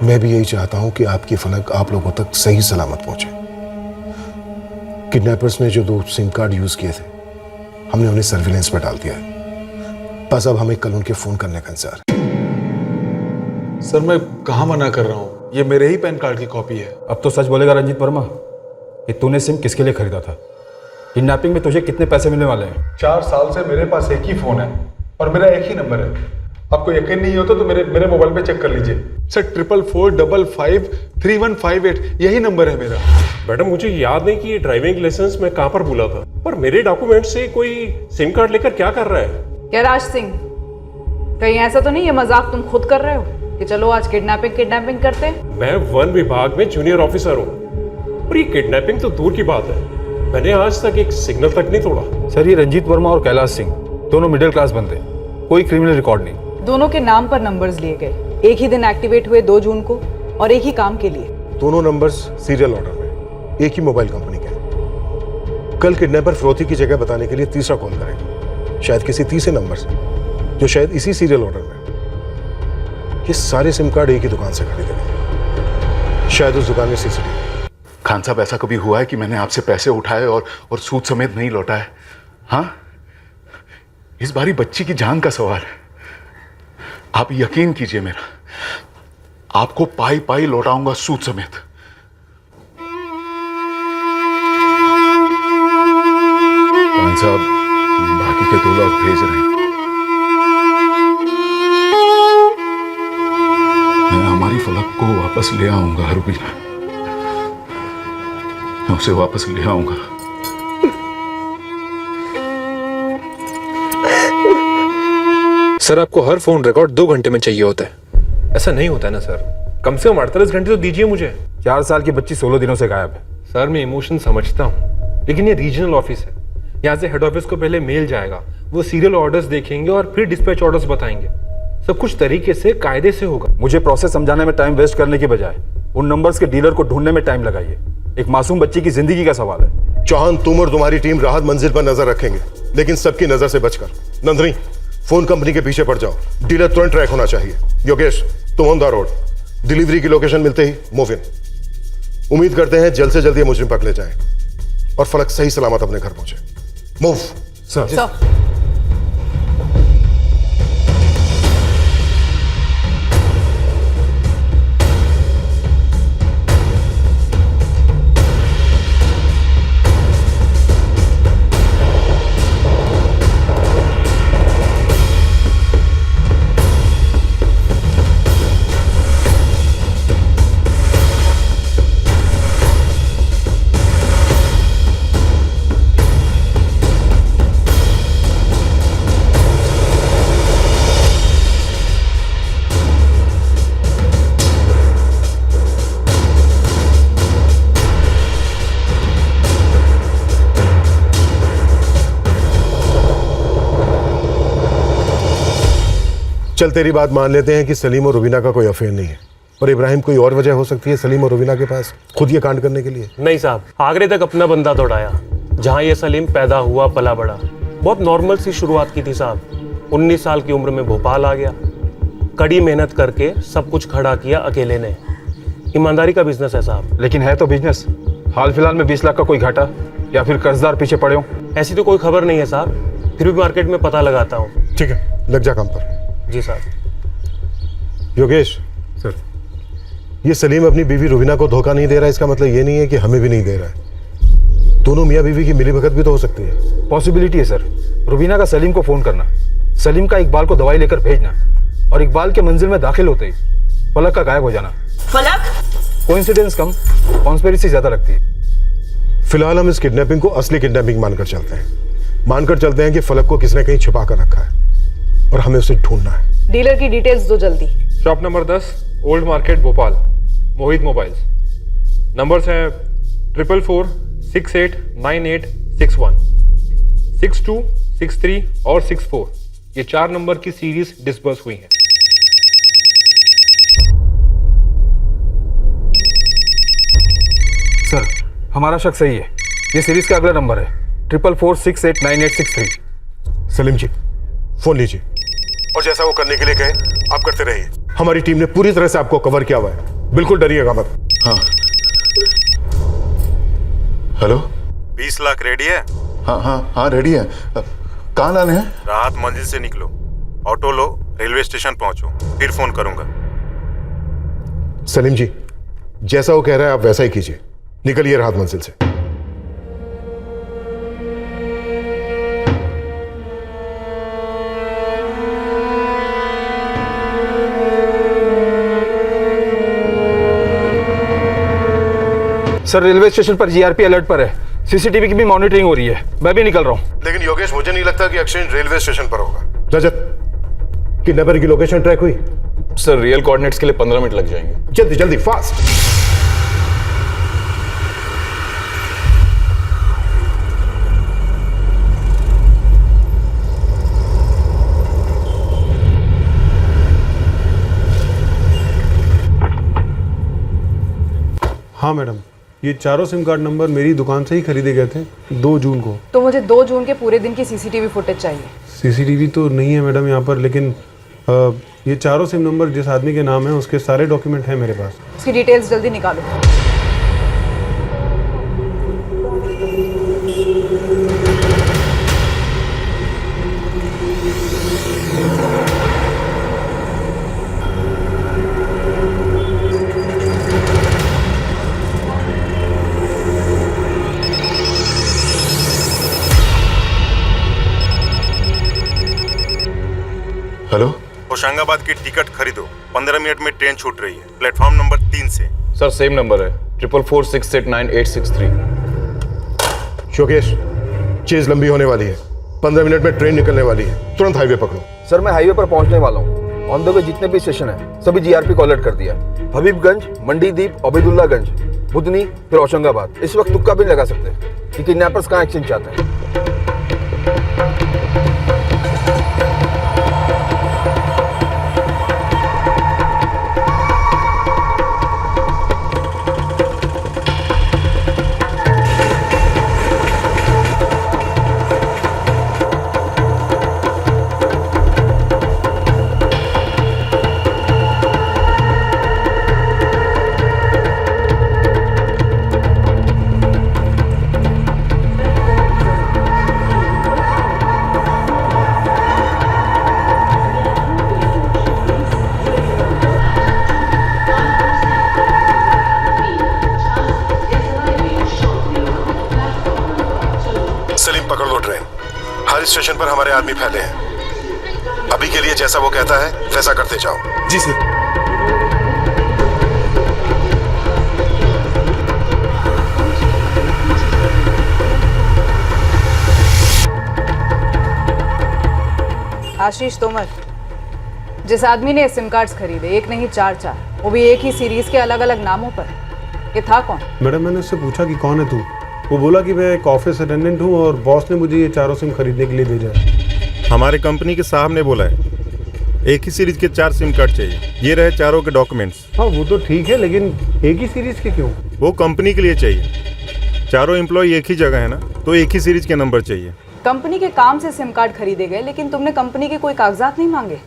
[SPEAKER 11] मैं भी यही चाहता हूं कि आपकी फलक आप लोगों तक सही सलामत पहुंचे। किडनैपर्स ने जो 2 सिम कार्ड यूज किए थे, हमने उन्हें सर्विलेंस पर डाल दिया है। बस अब हमें कल उनके फोन करने का इंतजार है।
[SPEAKER 7] सर मैं कहाँ मना कर रहा हूँ, ये मेरे ही पैन कार्ड की कॉपी है।
[SPEAKER 3] अब तो सच बोलेगा रंजीत वर्मा कि तूने सिम किसके लिए खरीदा था? किडनैपिंग में तुझे कितने पैसे मिलने वाले हैं?
[SPEAKER 7] 4 साल से मेरे पास एक ही फोन है और मेरा एक ही नंबर है। आपको यकीन नहीं होता तो मेरे मोबाइल पे चेक कर लीजिए सर। 44455358 यही नंबर है मेरा।
[SPEAKER 18] मैडम मुझे याद नहीं कि ये ड्राइविंग लाइसेंस मैं कहाँ पर भूला था, पर मेरे डॉक्यूमेंट से कोई सिम कार्ड लेकर क्या कर रहा है?
[SPEAKER 12] क्या राज सिंह, कहीं ऐसा तो नहीं ये मजाक तुम खुद कर रहे हो कि चलो आज किडनैपिंग करते हैं?
[SPEAKER 18] मैं वन विभाग में जूनियर ऑफिसर हूँ और ये किडनैपिंग तो दूर की बात है, मैंने आज तक एक सिग्नल तक नहीं तोड़ा।
[SPEAKER 3] सर ये रंजीत वर्मा और कैलाश सिंह दोनों मिडिल क्लास बंदे, कोई क्रिमिनल रिकॉर्ड नहीं।
[SPEAKER 12] दोनों के नाम पर नंबर्स लिए गए, एक ही दिन एक्टिवेट हुए 2 जून को और एक ही काम के लिए।
[SPEAKER 11] दोनों नंबर्स सीरियल ऑर्डर में, एक ही मोबाइल कंपनी के हैं। कल किडनैपर फिरौती की जगह बताने के लिए तीसरा कॉल करेगा, शायद किसी तीसरे नंबर से, जो शायद इसी सीरियल ऑर्डर में। ये सारे सिम कार्ड एक ही दुकान से खरीदे गए, शायद उस दुकान में सीसीटीवी।
[SPEAKER 1] खान साहब, ऐसा कभी हुआ है कि मैंने आपसे पैसे उठाए और सूद समेत नहीं लौटाए? हाँ, इस बारी बच्ची की जान का सवाल है। आप यकीन कीजिए मेरा, आपको पाई पाई लौटाऊंगा सूद समेत। खान साहब बाकी के 2 लाख भेज रहे हैं। मैं हमारी फलक को वापस ले आऊंगा रुबीना, मैं उसे वापस ले आऊंगा।
[SPEAKER 17] सर आपको हर फोन रिकॉर्ड 2 घंटे में चाहिए होता है।
[SPEAKER 18] ऐसा नहीं होता है ना सर, कम से कम 48 घंटे तो दीजिए मुझे।
[SPEAKER 3] 4 साल की बच्ची 16 दिनों से गायब है।
[SPEAKER 18] सर मैं इमोशन समझता हूँ, लेकिन ये रीजनल ऑफिस है, यहाँ से हेड ऑफिस को पहले मेल जाएगा, वो सीरियल ऑर्डर्स देखेंगे और फिर डिस्पैच ऑर्डर्स बताएंगे। सब कुछ तरीके से कायदे से होगा।
[SPEAKER 3] मुझे प्रोसेस समझाने में टाइम वेस्ट करने की बजाय उन नंबर्स के डीलर को ढूंढने में टाइम लगाइए। एक मासूम बच्ची की जिंदगी का सवाल है।
[SPEAKER 11] चौहान, तुम और तुम्हारी टीम राहत मंजिल पर नजर रखेंगे, लेकिन सबकी नजर से बचकर। नंदनी, फोन कंपनी के पीछे पड़ जाओ, डीलर तुरंत ट्रैक होना चाहिए। योगेश, तुम ऑन द रोड, डिलीवरी की लोकेशन मिलते ही मूव इन। उम्मीद करते हैं जल्द से जल्द ये मुजरिम पकड़े जाएं और फलक सही सलामत अपने घर पहुंचे। Move sir. चल तेरी बात मान लेते हैं कि सलीम और रुबीना का कोई अफेयर नहीं है, और इब्राहिम कोई और वजह हो सकती है सलीम और रुबीना के पास खुद ये कांड करने के लिए।
[SPEAKER 18] नहीं साहब, आगरे तक अपना बंदा दौड़ाया, जहाँ ये सलीम पैदा हुआ पला बड़ा। बहुत नॉर्मल सी शुरुआत की थी साहब। 19 साल की उम्र में भोपाल आ गया, कड़ी मेहनत करके सब कुछ खड़ा किया अकेले ने। ईमानदारी का बिजनेस है साहब।
[SPEAKER 3] लेकिन है तो बिजनेस। हाल फिलहाल में 20 लाख का कोई घाटा या फिर कर्जदार पीछे पड़े हो?
[SPEAKER 18] ऐसी तो कोई खबर नहीं है साहब, फिर भी मार्केट में पता लगाता हूँ।
[SPEAKER 11] ठीक है, लग जा काम पर।
[SPEAKER 18] जी साहब।
[SPEAKER 11] योगेश सर, ये सलीम अपनी बीवी रुबीना को धोखा नहीं दे रहा, इसका मतलब ये नहीं है कि हमें भी नहीं दे रहा है। दोनों मियाँ बीवी की मिलीभगत भी तो हो सकती है।
[SPEAKER 3] पॉसिबिलिटी है सर। रुबीना का सलीम को फोन करना, सलीम का इकबाल को दवाई लेकर भेजना, और इकबाल के मंजिल में दाखिल होते ही फलक का गायब हो जाना।
[SPEAKER 5] फलक?
[SPEAKER 3] कोइंसिडेंस कम, कॉन्स्पिरेसी ज्यादा लगती है।
[SPEAKER 11] फिलहाल हम इस किडनैपिंग को असली किडनैपिंग मानकर चलते हैं। मानकर चलते हैं कि फलक को किसने कहीं छुपा कर रखा है और हमें उसे ढूंढना है।
[SPEAKER 12] डीलर की डिटेल्स दो जल्दी।
[SPEAKER 17] Shop number 10, old market Bhopal, Mohit mobiles. Numbers हैं 444 68 98 61, 62 63 और 64। ये 4 नंबर की सीरीज डिस्बर्स हुई हैं।
[SPEAKER 3] सर, हमारा शक सही है। ये सीरीज का अगला नंबर है 444 68 98 63।
[SPEAKER 11] सलीम जी, फोन लीजिए और जैसा वो करने के लिए कहे आप करते रहिए। हमारी टीम ने पूरी तरह से आपको कवर किया हुआ है, बिल्कुल डरिएगा मत।
[SPEAKER 1] हाँ हेलो,
[SPEAKER 4] 20 लाख रेडी है?
[SPEAKER 1] हाँ हाँ हाँ रेडी है। कहाँ लाने हैं?
[SPEAKER 4] राहत मंजिल से निकलो, ऑटो लो, रेलवे स्टेशन पहुंचो, फिर फोन करूंगा।
[SPEAKER 11] सलीम जी, जैसा वो कह रहा है आप वैसा ही कीजिए। निकलिए राहत मंजिल से।
[SPEAKER 3] सर, रेलवे स्टेशन पर जीआरपी अलर्ट पर है। सीसीटीवी की भी मॉनिटरिंग हो रही है। मैं भी निकल रहा हूं।
[SPEAKER 11] लेकिन योगेश, मुझे नहीं लगता कि एक्सचेंज रेलवे स्टेशन पर होगा। रजत, किडनैपर की लोकेशन ट्रैक हुई?
[SPEAKER 20] सर, रियल कोऑर्डिनेट्स के लिए 15 मिनट लग जाएंगे।
[SPEAKER 11] जल्दी जल्दी, फास्ट।
[SPEAKER 7] हाँ मैडम, ये चारों सिम कार्ड नंबर मेरी दुकान से ही खरीदे गए थे 2 जून को।
[SPEAKER 12] तो मुझे 2 जून के पूरे दिन की सीसीटीवी फुटेज चाहिए।
[SPEAKER 7] सीसीटीवी तो नहीं है मैडम यहाँ पर, लेकिन ये चारों सिम नंबर जिस आदमी के नाम है उसके सारे डॉक्यूमेंट हैं मेरे पास।
[SPEAKER 12] उसकी डिटेल्स जल्दी निकालो।
[SPEAKER 1] हेलो,
[SPEAKER 4] होशंगाबाद की टिकट खरीदो, 15 मिनट में ट्रेन छूट रही है, प्लेटफॉर्म नंबर 3 से।
[SPEAKER 20] सर, सेम नंबर है 444 68 98 63।
[SPEAKER 11] योगेश, चेज लंबी होने वाली है, 15 मिनट में ट्रेन निकलने वाली है, तुरंत हाईवे पकड़ो।
[SPEAKER 3] सर, मैं हाईवे पर पहुंचने वाला हूँ। ऑन द वे जितने भी स्टेशन है सभी जीआरपी को अलर्ट कर दिया। हबीबगंज, मंडीदीप, अबैदुल्लागंज, बुधनी, फिर होशंगाबाद। इस वक्त तुक्का भी लगा सकते हैं कि किडनैपर्स कहाँ एक्सचेंज चाहते हैं।
[SPEAKER 11] पकड़ लो ट्रेन। हर स्टेशन पर हमारे आदमी फैले हैं। अभी के लिए जैसा वो कहता है वैसा करते जाओ।
[SPEAKER 7] जी सर।
[SPEAKER 12] आशीष तोमर, जिस आदमी ने सिम कार्ड्स खरीदे, एक नहीं 4, वो भी एक ही सीरीज के अलग अलग नामों पर, ये था कौन?
[SPEAKER 7] मैडम, मैंने उससे पूछा कि कौन है तू। वो बोला कि मैं एक ऑफिस अटेंडेंट हूँ और बॉस ने मुझे ये चारों सिम खरीदने के लिए भेजा है।
[SPEAKER 4] हमारे कंपनी के साहब ने बोला है एक ही सीरीज के 4 सिम कार्ड चाहिए। ये रहे चारों के डॉक्यूमेंट्स।
[SPEAKER 22] हाँ वो तो ठीक है, लेकिन एक ही सीरीज के क्यों?
[SPEAKER 4] वो कंपनी के लिए चाहिए। चारों एम्प्लॉय एक ही जगह है ना, तो एक ही सीरीज के नंबर चाहिए।
[SPEAKER 12] कंपनी के काम से सिम कार्ड खरीदे गए, लेकिन तुमने कंपनी के कोई कागजात नहीं मांगे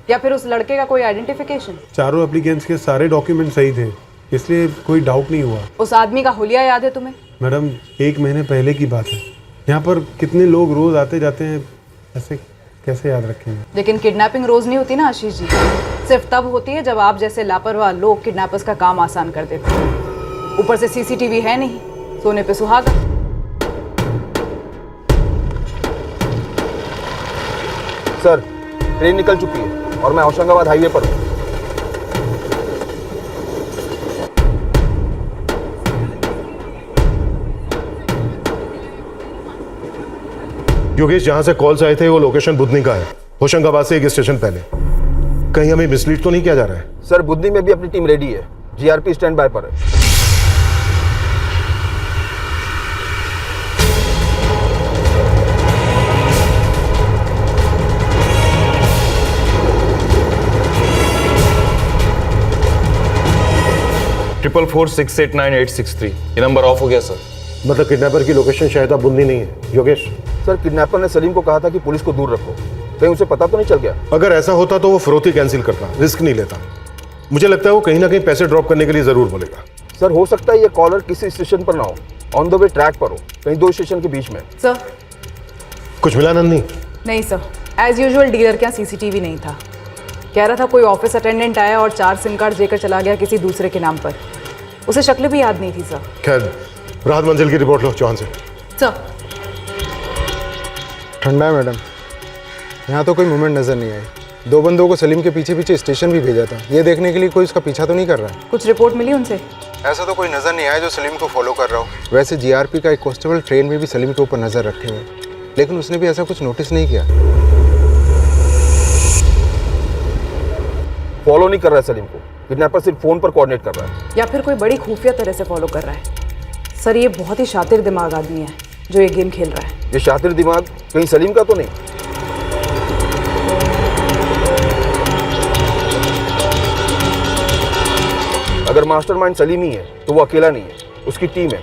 [SPEAKER 12] या फिर उस लड़के का कोई आइडेंटिफिकेशन?
[SPEAKER 22] चारों एप्लीकेंट्स के सारे डॉक्यूमेंट सही थे, इसलिए कोई डाउट नहीं हुआ।
[SPEAKER 12] उस आदमी का हुलिया याद है तुम्हें?
[SPEAKER 22] मैडम 1 महीने पहले की बात है। यहाँ पर कितने लोग रोज आते जाते हैं, ऐसे कैसे याद रखेंगे?
[SPEAKER 12] लेकिन किडनैपिंग रोज नहीं होती ना आशीष जी, सिर्फ तब होती है जब आप जैसे लापरवाह लोग किडनैपर्स का काम आसान कर देते हैं। ऊपर से सीसीटीवी है नहीं, सोने पे सुहागा।
[SPEAKER 10] सर, ट्रेन निकल चुकी है और मैं होशंगाबाद हाईवे पर हूँ।
[SPEAKER 11] योगेश, जहां से कॉल्स आए थे वो लोकेशन बुधनी का है, होशंगाबाद से 1 स्टेशन पहले। कहीं हमें मिसलीड तो नहीं किया जा रहा है?
[SPEAKER 10] सर, बुधनी में भी अपनी टीम रेडी है, जीआरपी स्टैंड बाय पर है।
[SPEAKER 6] ट्रिपल 4689863। ये नंबर ऑफ हो गया सर।
[SPEAKER 11] मतलब किडनैपर की लोकेशन शायद अब बुधनी नहीं है। योगेश
[SPEAKER 10] सर, किडनैपर ने सलीम को कहा था कि पुलिस को दूर रखो, कहीं उसे पता तो नहीं चल गया?
[SPEAKER 11] अगर ऐसा होता तो वो फिरौती कैंसिल करता, रिस्क नहीं लेता। मुझे लगता है वो कहीं ना कहीं पैसे ड्रॉप करने के लिए जरूर बोलेगा।
[SPEAKER 10] सर, हो सकता है ये कॉलर किसी स्टेशन पर ना हो, ऑन द वे ट्रैक पर हो, कहीं 2 स्टेशन के बीच में।
[SPEAKER 12] सर,
[SPEAKER 11] कुछ मिला नंदी?
[SPEAKER 12] नहीं सर, एज यूजुअल डीलर के यहाँ सीसीटीवी नहीं था। कह रहा था कोई ऑफिस अटेंडेंट आया और 4 सिम कार्ड लेकर चला गया किसी दूसरे के नाम पर। उसे शक्ल भी याद नहीं थी सर।
[SPEAKER 11] खैर, राहत मंजिल की रिपोर्ट लो चौहान से।
[SPEAKER 12] सर,
[SPEAKER 10] ठंडा है मैडम, यहाँ तो कोई मूवमेंट नजर नहीं आई। 2 बंदों को सलीम के पीछे पीछे स्टेशन भी भेजा था, ये देखने के लिए कोई उसका पीछा तो नहीं कर रहा है।
[SPEAKER 12] कुछ रिपोर्ट मिली उनसे?
[SPEAKER 10] ऐसा तो कोई नजर नहीं आया जो सलीम को फॉलो कर रहा हो। वैसे जीआरपी का एक कांस्टेबल ट्रेन में भी सलीम के ऊपर नजर रखे हुए, लेकिन उसने भी ऐसा कुछ नोटिस नहीं किया। फॉलो नहीं कर रहा है सलीम को, किडनैपर सिर्फ फोन पर कोऑर्डिनेट कर रहा है।
[SPEAKER 12] या फिर कोई बड़ी खुफिया तरह से फॉलो कर रहा है। सर, ये बहुत ही शातिर दिमाग आदमी है जो ये गेम खेल रहा है।
[SPEAKER 10] ये शातिर दिमाग कहीं सलीम का तो नहीं? अगर मास्टरमाइंड सलीम ही है तो वो अकेला नहीं है, उसकी टीम है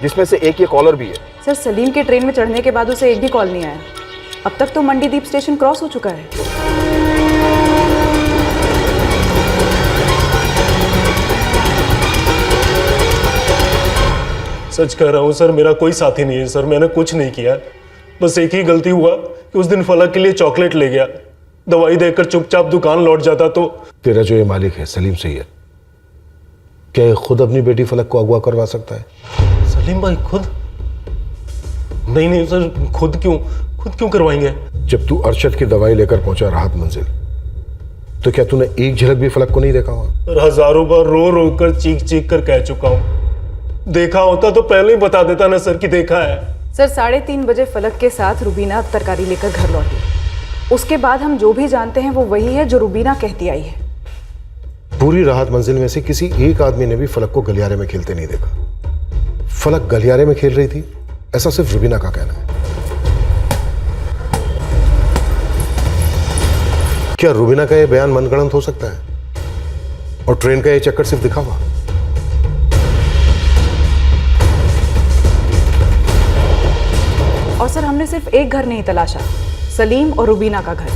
[SPEAKER 10] जिसमें से एक ये कॉलर भी है।
[SPEAKER 12] सर, सलीम के ट्रेन में चढ़ने के बाद उसे एक भी कॉल नहीं आया। अब तक तो मंडीदीप स्टेशन क्रॉस हो चुका है।
[SPEAKER 18] सच कह रहा हूँ सर, मेरा कोई साथी नहीं है सर, मैंने कुछ नहीं किया। बस एक ही गलती हुआ कि उस दिन फलक के लिए चॉकलेट ले गया, दवाई देकर चुपचाप दुकान लौट जाता तो।
[SPEAKER 11] तेरा जो ये मालिक है सलीम सैयद, क्या ये खुद अपनी बेटी फलक को अगवा करवा सकता है?
[SPEAKER 18] सलीम भाई खुद? नहीं सर, खुद क्यों करवाएंगे?
[SPEAKER 11] जब तू अरशद की दवाई लेकर पहुंचा राहत मंजिल, तो क्या तूने एक झलक भी फलक को नहीं देखा हुआ?
[SPEAKER 18] हजारों बार रो रो कर चीख कर कह चुका हूँ। देखा होता तो पहले ही बता देता ना सर कि देखा है।
[SPEAKER 12] सर, 3:30 बजे फलक के साथ रुबीना तरकारी लेकर घर लौटी। उसके बाद हम जो भी जानते हैं वो वही है जो रुबीना कहती आई है।
[SPEAKER 11] पूरी राहत मंजिल में से किसी एक आदमी ने भी फलक को गलियारे में खेलते नहीं देखा। फलक गलियारे में खेल रही थी, ऐसा सिर्फ रुबीना का कहना है। क्या रुबीना का यह बयान मनगढ़ंत हो सकता है और ट्रेन का यह चक्कर सिर्फ दिखावा?
[SPEAKER 12] और सर, हमने सिर्फ एक घर नहीं तलाशा, सलीम और रुबीना का घर।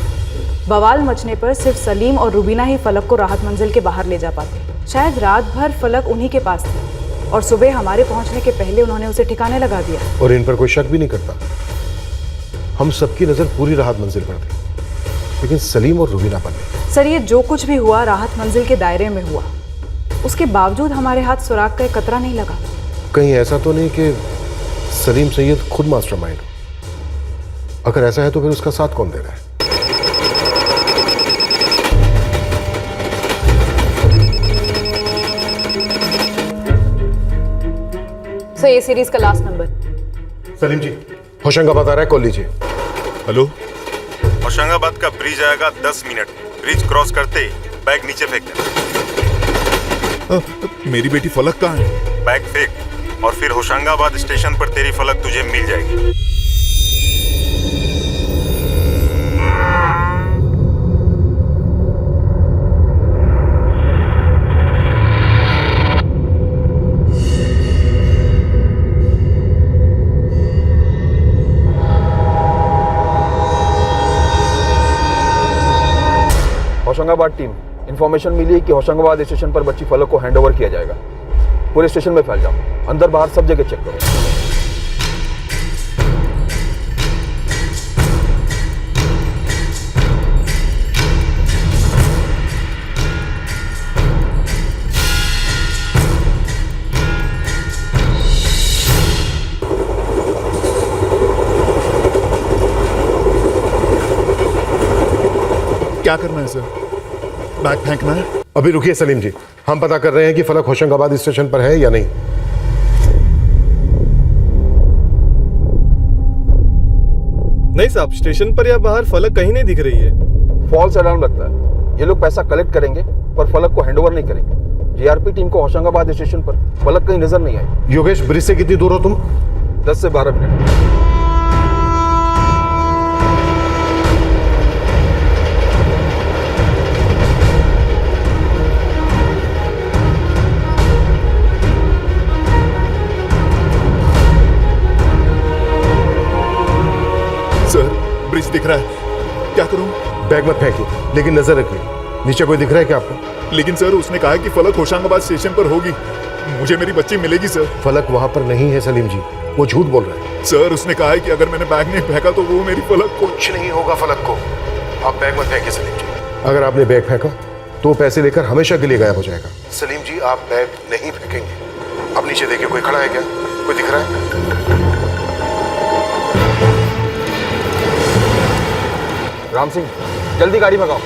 [SPEAKER 12] बवाल मचने पर सिर्फ सलीम और रुबीना ही फलक को राहत मंजिल के बाहर ले जा पाते। शायद रात भर फलक उन्हीं के पास थी और सुबह हमारे पहुंचने के पहले उन्होंने उसे ठिकाने लगा दिया।
[SPEAKER 11] और इन पर कोई शक भी नहीं करता। हम सबकी नजर पूरी राहत मंजिल पर थी, लेकिन सलीम और रुबीना पर नहीं।
[SPEAKER 12] सर, ये जो कुछ भी हुआ राहत मंजिल के दायरे में हुआ, उसके बावजूद हमारे हाथ सुराग का एक कतरा नहीं लगा।
[SPEAKER 11] कहीं ऐसा तो नहीं कि सलीम सैयद खुद मास्टरमाइंड हो? अगर ऐसा है तो फिर उसका साथ कौन दे रहा है?
[SPEAKER 12] सर, ये सीरीज का लास्ट नंबर।
[SPEAKER 11] सलीम जी, होशंगाबाद आ रहा है, कॉल लीजिए।
[SPEAKER 4] हेलो, होशंगाबाद का ब्रिज आएगा 10 मिनट। ब्रिज क्रॉस करते ही बैग नीचे फेंक देना।
[SPEAKER 1] मेरी बेटी फलक कहाँ है?
[SPEAKER 4] बैग फेंक और फिर होशंगाबाद स्टेशन पर तेरी फलक तुझे मिल जाएगी।
[SPEAKER 3] होशंगाबाद टीम, इंफॉर्मेशन मिली है कि होशंगाबाद स्टेशन पर बच्ची फलक को हैंड ओवर किया जाएगा। पूरे स्टेशन में फैल जाओ, अंदर बाहर सब जगह चेक करो।
[SPEAKER 1] क्या करना है सर? बैग फेंकना है?
[SPEAKER 11] अभी रुकिए सलीम जी, हम पता कर रहे हैं कि फलक होशंगाबाद स्टेशन पर है या नहीं।
[SPEAKER 6] नहीं साहब, स्टेशन पर या बाहर फलक कहीं नहीं दिख रही है।
[SPEAKER 3] फॉल्स अलार्म लगता है। ये लोग पैसा कलेक्ट करेंगे पर फलक को हैंड ओवर नहीं करेंगे। जीआरपी टीम को होशंगाबाद स्टेशन पर फलक कहीं नजर नहीं आई।
[SPEAKER 11] योगेश, ब्रिज से कितनी दूर हो तुम?
[SPEAKER 3] 10 से 12 मिनट।
[SPEAKER 1] सर, ब्रिज दिख रहा है, क्या करूं?
[SPEAKER 11] बैग मत फेंकिए, लेकिन नजर रखिए। नीचे कोई दिख रहा है क्या आपको?
[SPEAKER 1] लेकिन सर, उसने कहा कि फलक होशंगाबाद स्टेशन पर होगी। मुझे मेरी बच्ची मिलेगी सर।
[SPEAKER 11] फलक वहां पर नहीं है सलीम जी, वो झूठ बोल रहा है।
[SPEAKER 1] सर, उसने कहा है कि अगर मैंने बैग नहीं फेंका तो वो मेरी फलक को।
[SPEAKER 11] कुछ नहीं होगा फलक को। आप बैग मत फेंकिए सलीम जी। अगर आपने बैग फेंका तो पैसे लेकर हमेशा के लिए गायब हो जाएगा। सलीम जी, आप बैग नहीं फेंकेंगे। अब नीचे देखिए, कोई खड़ा है क्या? कोई दिख रहा है?
[SPEAKER 3] राम सिंह, जल्दी गाड़ी भगाओ।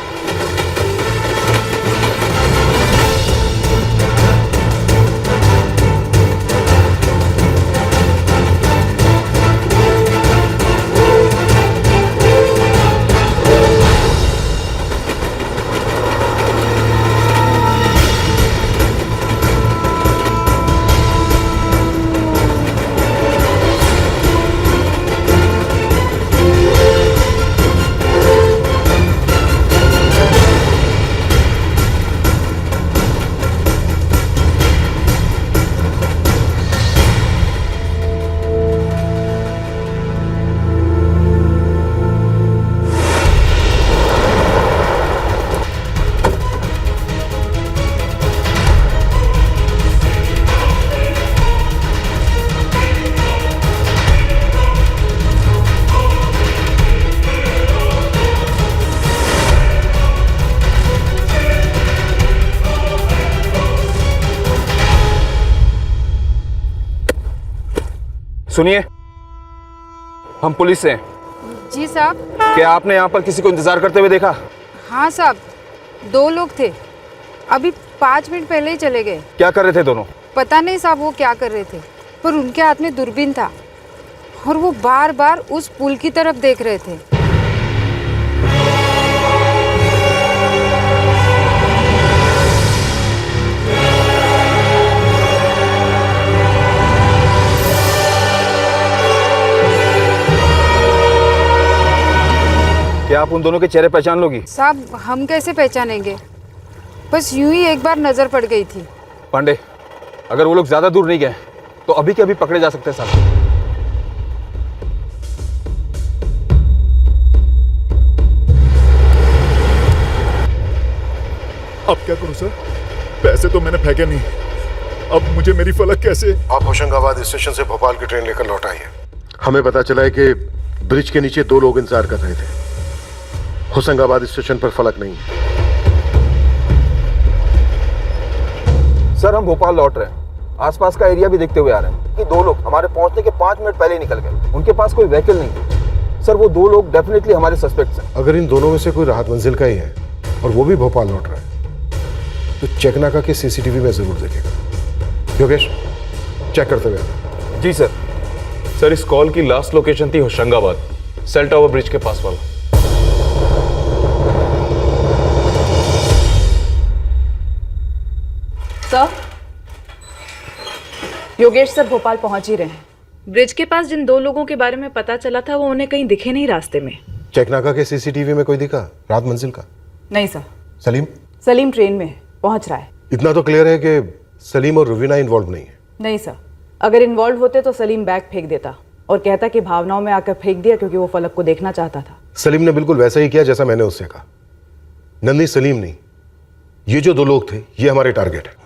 [SPEAKER 3] सुनिए, हम पुलिस से हैं।
[SPEAKER 13] जी साहब।
[SPEAKER 3] क्या आपने यहाँ पर किसी को इंतजार करते हुए देखा?
[SPEAKER 13] हाँ साहब, 2 लोग थे, अभी 5 मिनट पहले ही चले गए।
[SPEAKER 3] क्या कर रहे थे दोनों?
[SPEAKER 13] पता नहीं साहब वो क्या कर रहे थे, पर उनके हाथ में दूरबीन था और वो बार बार उस पुल की तरफ देख रहे थे।
[SPEAKER 3] क्या आप उन दोनों के चेहरे पहचान लोगी?
[SPEAKER 13] साहब, हम कैसे पहचानेंगे, बस यूं ही एक बार नजर पड़ गई थी।
[SPEAKER 3] पांडे, अगर वो लोग ज्यादा दूर नहीं गए तो अभी के अभी पकड़े जा सकते हैं साहब।
[SPEAKER 1] अब क्या करूं सर? पैसे तो मैंने फेंके नहीं, अब मुझे मेरी फलक कैसे?
[SPEAKER 11] आप होशंगाबाद स्टेशन से भोपाल की ट्रेन लेकर लौट आइए। हमें पता चला है कि ब्रिज के नीचे 2 लोग इंतजार कर रहे थे। होशंगाबाद स्टेशन पर फलक नहीं है।
[SPEAKER 3] सर, हम भोपाल लौट रहे हैं, आसपास का एरिया भी देखते हुए आ रहे हैं कि 2 लोग हमारे पहुंचने के 5 मिनट पहले ही निकल गए। उनके पास कोई व्हीकल नहीं है। सर, वो 2 लोग डेफिनेटली हमारे सस्पेक्ट्स हैं।
[SPEAKER 11] अगर इन दोनों में से कोई राहत मंजिल का ही है और वो भी भोपाल लौट रहा है तो चेकनाका के सीसीटीवी में जरूर देखेगा। योगेश, चेक करते हुए।
[SPEAKER 6] जी सर। सर, इस कॉल की लास्ट लोकेशन थी होशंगाबाद, सेल टावर ब्रिज के पास वाला।
[SPEAKER 12] सर, योगेश सर भोपाल पहुंच ही रहे हैं। ब्रिज के पास जिन 2 लोगों के बारे में पता चला था वो उन्हें कहीं दिखे नहीं रास्ते में।
[SPEAKER 11] चेकनाका के सीसीटीवी में कोई दिखा राहत मंजिल का?
[SPEAKER 12] नहीं सर।
[SPEAKER 11] सलीम?
[SPEAKER 12] सलीम ट्रेन में पहुंच रहा है।
[SPEAKER 11] इतना तो क्लियर है कि सलीम और रुवीना इन्वॉल्व नहीं है।
[SPEAKER 12] नहीं सर, अगर इन्वॉल्व होते तो सलीम बैग फेंक देता और कहता कि भावनाओं में आकर फेंक दिया क्योंकि वो फलक को देखना चाहता था।
[SPEAKER 11] सलीम ने बिल्कुल वैसा ही किया जैसा मैंने उससे कहा। नंदी सलीम नहीं, ये जो 2 लोग थे ये हमारे टारगेट है।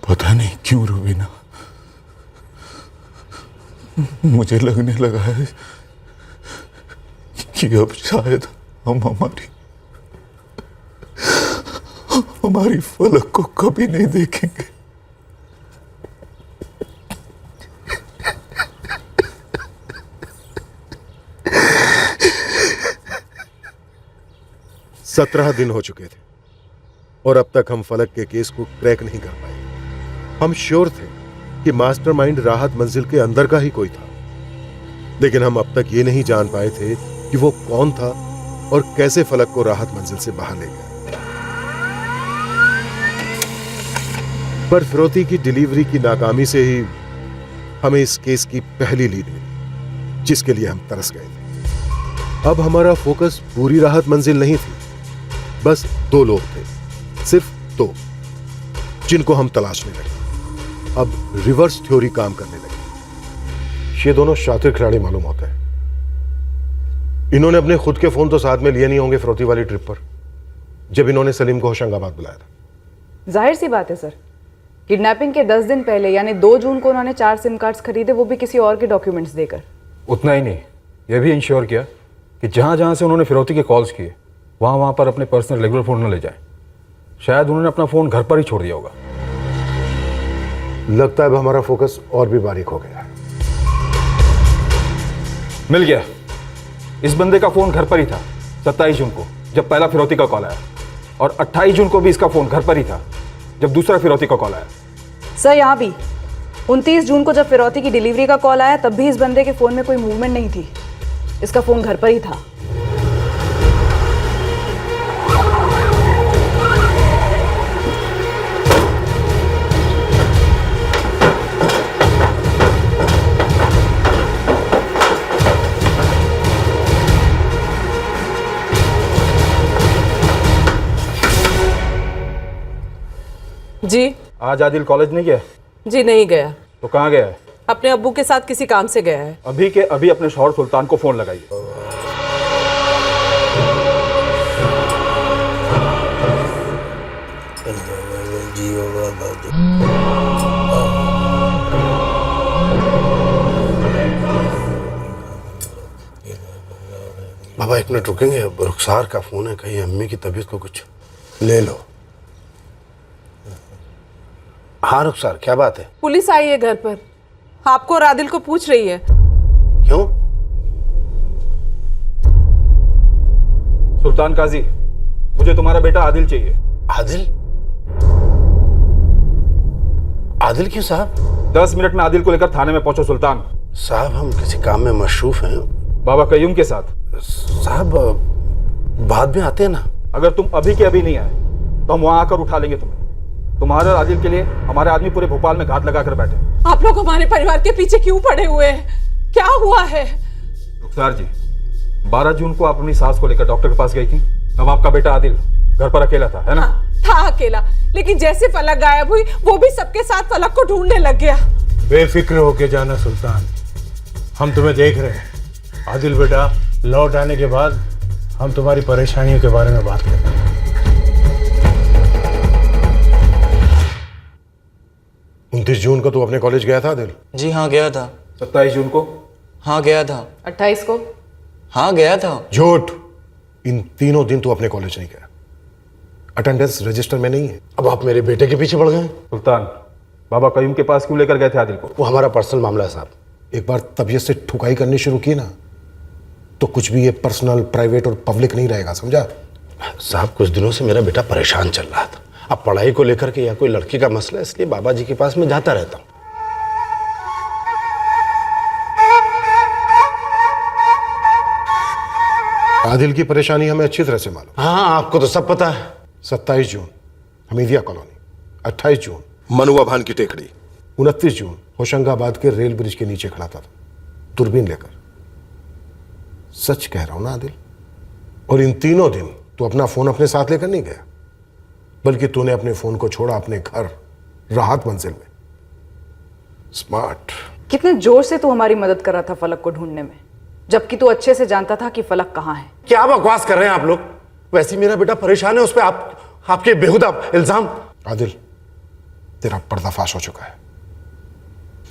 [SPEAKER 1] पता नहीं क्यों रुबीना, मुझे लगने लगा है कि अब शायद हम हमारी फलक को कभी नहीं देखेंगे।
[SPEAKER 11] सत्रह दिन हो चुके थे और अब तक हम फलक के केस को क्रैक नहीं कर पाए। हम श्योर थे कि मास्टरमाइंड राहत मंजिल के अंदर का ही कोई था, लेकिन हम अब तक ये नहीं जान पाए थे कि वो कौन था और कैसे फलक को राहत मंजिल से बाहर ले गया। पर फिरौती की डिलीवरी की नाकामी से ही हमें इस केस की पहली लीड मिली, जिसके लिए हम तरस गए थे। अब हमारा फोकस पूरी राहत मंजिल नहीं थी, बस 2 लोग थे, सिर्फ 2, जिनको हम तलाशने लगे। अब रिवर्स थ्योरी काम करने लगी। ये दोनों शातिर खिलाड़ी मालूम होते हैं। इन्होंने अपने खुद के फोन तो साथ में लिए नहीं होंगे फिरौती वाली ट्रिप पर, जब इन्होंने सलीम को होशंगाबाद बुलाया था।
[SPEAKER 12] जाहिर सी बात है सर, किडनैपिंग के 10 दिन पहले यानी 2 जून को उन्होंने 4 सिम कार्ड्स खरीदे, वो भी किसी और के डॉक्यूमेंट्स देकर।
[SPEAKER 3] उतना ही नहीं, यह भी इंश्योर किया कि जहां जहां से उन्होंने फिरौती के कॉल्स किए वहां पर अपने पर्सनल रेगुलर फोन न ले जाएं। शायद उन्होंने अपना फोन घर पर ही छोड़ दिया होगा।
[SPEAKER 11] लगता है अब हमारा फोकस और भी बारीक हो गया है।
[SPEAKER 3] मिल गया, इस बंदे का फोन घर पर ही था 27 जून को जब पहला फिरौती का कॉल आया, और 28 जून को भी इसका फोन घर पर ही था जब दूसरा फिरौती का कॉल आया।
[SPEAKER 12] सर यहाँ भी 29 जून को जब फिरौती की डिलीवरी का कॉल आया तब भी इस बंदे के फोन में कोई मूवमेंट नहीं थी, इसका फोन घर पर ही था। जी
[SPEAKER 3] आज आदिल कॉलेज नहीं गया?
[SPEAKER 12] जी नहीं गया।
[SPEAKER 3] तो कहाँ गया है?
[SPEAKER 12] अपने अब्बू के साथ किसी काम से गया है।
[SPEAKER 3] अभी के अभी अपने शौहर सुल्तान को फोन लगाइए।
[SPEAKER 14] बाबा 1 मिनट रुकेंगे, रुखसार का फोन है, कहीं अम्मी की तबीयत को कुछ ले लो। हाँ रुखसार, क्या बात है?
[SPEAKER 12] पुलिस आई है घर पर, आपको और आदिल को पूछ रही है।
[SPEAKER 14] क्यों?
[SPEAKER 3] सुल्तान काजी, मुझे तुम्हारा बेटा आदिल चाहिए।
[SPEAKER 14] आदिल? आदिल क्यों साहब?
[SPEAKER 3] 10 मिनट में आदिल को लेकर थाने में पहुंचो सुल्तान।
[SPEAKER 14] साहब हम किसी काम में मशरूफ हैं।
[SPEAKER 3] बाबा कयूम के साथ।
[SPEAKER 14] साहब बाद में आते हैं ना।
[SPEAKER 3] अगर तुम अभी के अभी नहीं आए तो हम वहां आकर उठा लेंगे तुम्हें। तुम्हारे और आदिल के लिए हमारे आदमी पूरे भोपाल में घात लगाकर बैठे।
[SPEAKER 12] आप लोग हमारे परिवार के पीछे क्यों पड़े हुए हैं? क्या हुआ है?
[SPEAKER 3] रुखसार जी, 12 जून को आप अपनी सास को लेकर डॉक्टर के पास गई थी, तब आपका बेटा आदिल घर पर अकेला था, है ना?
[SPEAKER 12] था अकेला, लेकिन जैसे फलक गायब हुई वो भी सबके साथ फलक को ढूंढने लग गया।
[SPEAKER 22] बेफिक्र होके जाना सुल्तान, हम तुम्हें देख रहे हैं। आदिल बेटा, लौट आने के बाद हम तुम्हारी परेशानियों के बारे में बात करेंगे।
[SPEAKER 11] 29 जून को तू अपने कॉलेज गया था आदिल?
[SPEAKER 2] जी हाँ गया था।
[SPEAKER 3] 27 जून को?
[SPEAKER 2] हाँ गया था।
[SPEAKER 12] 28 को?
[SPEAKER 2] हाँ गया था।
[SPEAKER 11] झूठ, इन तीनों दिन तू अपने कॉलेज नहीं गया, अटेंडेंस रजिस्टर में नहीं है।
[SPEAKER 14] अब आप मेरे बेटे के पीछे पड़ गए।
[SPEAKER 3] सुल्तान, बाबा कयूम के पास क्यों लेकर गए थे आदिल को?
[SPEAKER 14] वो हमारा पर्सनल मामला है साहब।
[SPEAKER 11] एक बार तबीयत से ठुकाई करनी शुरू की ना तो कुछ भी ये पर्सनल, प्राइवेट और पब्लिक नहीं रहेगा, समझा?
[SPEAKER 14] साहब कुछ दिनों से मेरा बेटा परेशान चल रहा था, अब पढ़ाई को लेकर के या कोई लड़की का मसला, इसलिए बाबा जी के पास मैं जाता रहता हूँ।
[SPEAKER 11] आदिल की परेशानी हमें अच्छी तरह से मालूम।
[SPEAKER 14] हाँ, आपको तो सब पता है।
[SPEAKER 11] 27 जून हमीदिया कॉलोनी, 28 जून
[SPEAKER 15] मनुआ भान की टेकड़ी,
[SPEAKER 11] 29 जून होशंगाबाद के रेल ब्रिज के नीचे खड़ा था दूरबीन लेकर। सच कह रहा हूं ना आदिल? और इन तीनों दिन तू अपना फोन अपने साथ लेकर नहीं गया, बल्कि तूने अपने फोन को छोड़ा अपने घर राहत मंजिल में। स्मार्ट।
[SPEAKER 12] कितने जोर से तू हमारी मदद कर रहा था फलक को ढूंढने में, जबकि तू अच्छे से जानता था कि फलक कहाँ है।
[SPEAKER 14] क्या बकवास कर रहे हैं आप लोग? वैसे ही मेरा बेटा परेशान है, उस पर आपके बेहुदा इल्जाम।
[SPEAKER 11] आदिल, तेरा पर्दाफाश हो चुका है।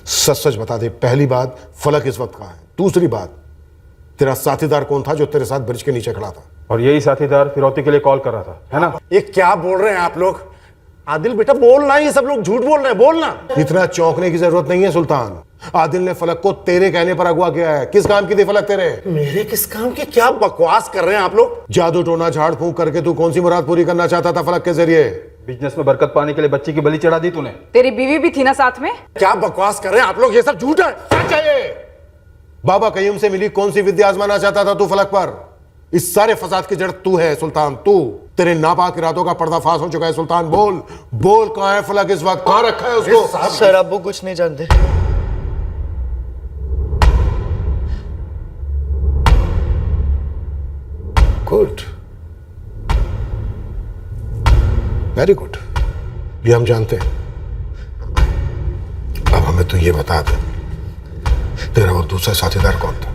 [SPEAKER 11] सच सच बता दे, पहली बात फलक इस वक्त कहाँ है? दूसरी बात, तेरा साथीदार कौन था जो तेरे साथ ब्रिज के नीचे खड़ा था?
[SPEAKER 3] और यही साथीदार फिरौती के लिए कॉल कर रहा था, है ना?
[SPEAKER 14] ये क्या बोल रहे हैं आप लोग? आदिल बेटा बोलना, ये सब लोग झूठ बोल रहे हैं, बोलना।
[SPEAKER 11] इतना चौंकने की जरूरत नहीं है सुल्तान। आदिल ने फलक को तेरे कहने पर अगवा किया है। किस काम की थी फलक तेरे?
[SPEAKER 14] मेरे किस काम की? क्या बकवास कर रहे हैं आप लोग?
[SPEAKER 11] जादू टोना झाड़ फूंक करके तू कौन सी मुराद पूरी करना चाहता था फलक के जरिए?
[SPEAKER 3] बिजनेस में बरकत पाने के लिए बच्ची की बलि चढ़ा दी तूने।
[SPEAKER 12] तेरी बीवी भी थी ना साथ में?
[SPEAKER 14] क्या बकवास कर रहे हैं आप लोग? ये सब झूठ है।
[SPEAKER 11] सच है ये। बाबा कयूम से मिली कौन सी विद्या आजमाना चाहता था तू फलक पर? इस सारे फसाद की जड़ तू है सुल्तान, तू। तेरे नापाक इरादों का पर्दाफाश हो चुका है सुल्तान। बोल बोल, कहां है फलक इस वक्त? कहां रखा है उसको?
[SPEAKER 2] सर आप वो कुछ नहीं जानते।
[SPEAKER 11] गुड, वेरी गुड, ये हम जानते हैं। अब हमें तो ये बता दे, तेरा वो दूसरा साथीदार कौन था?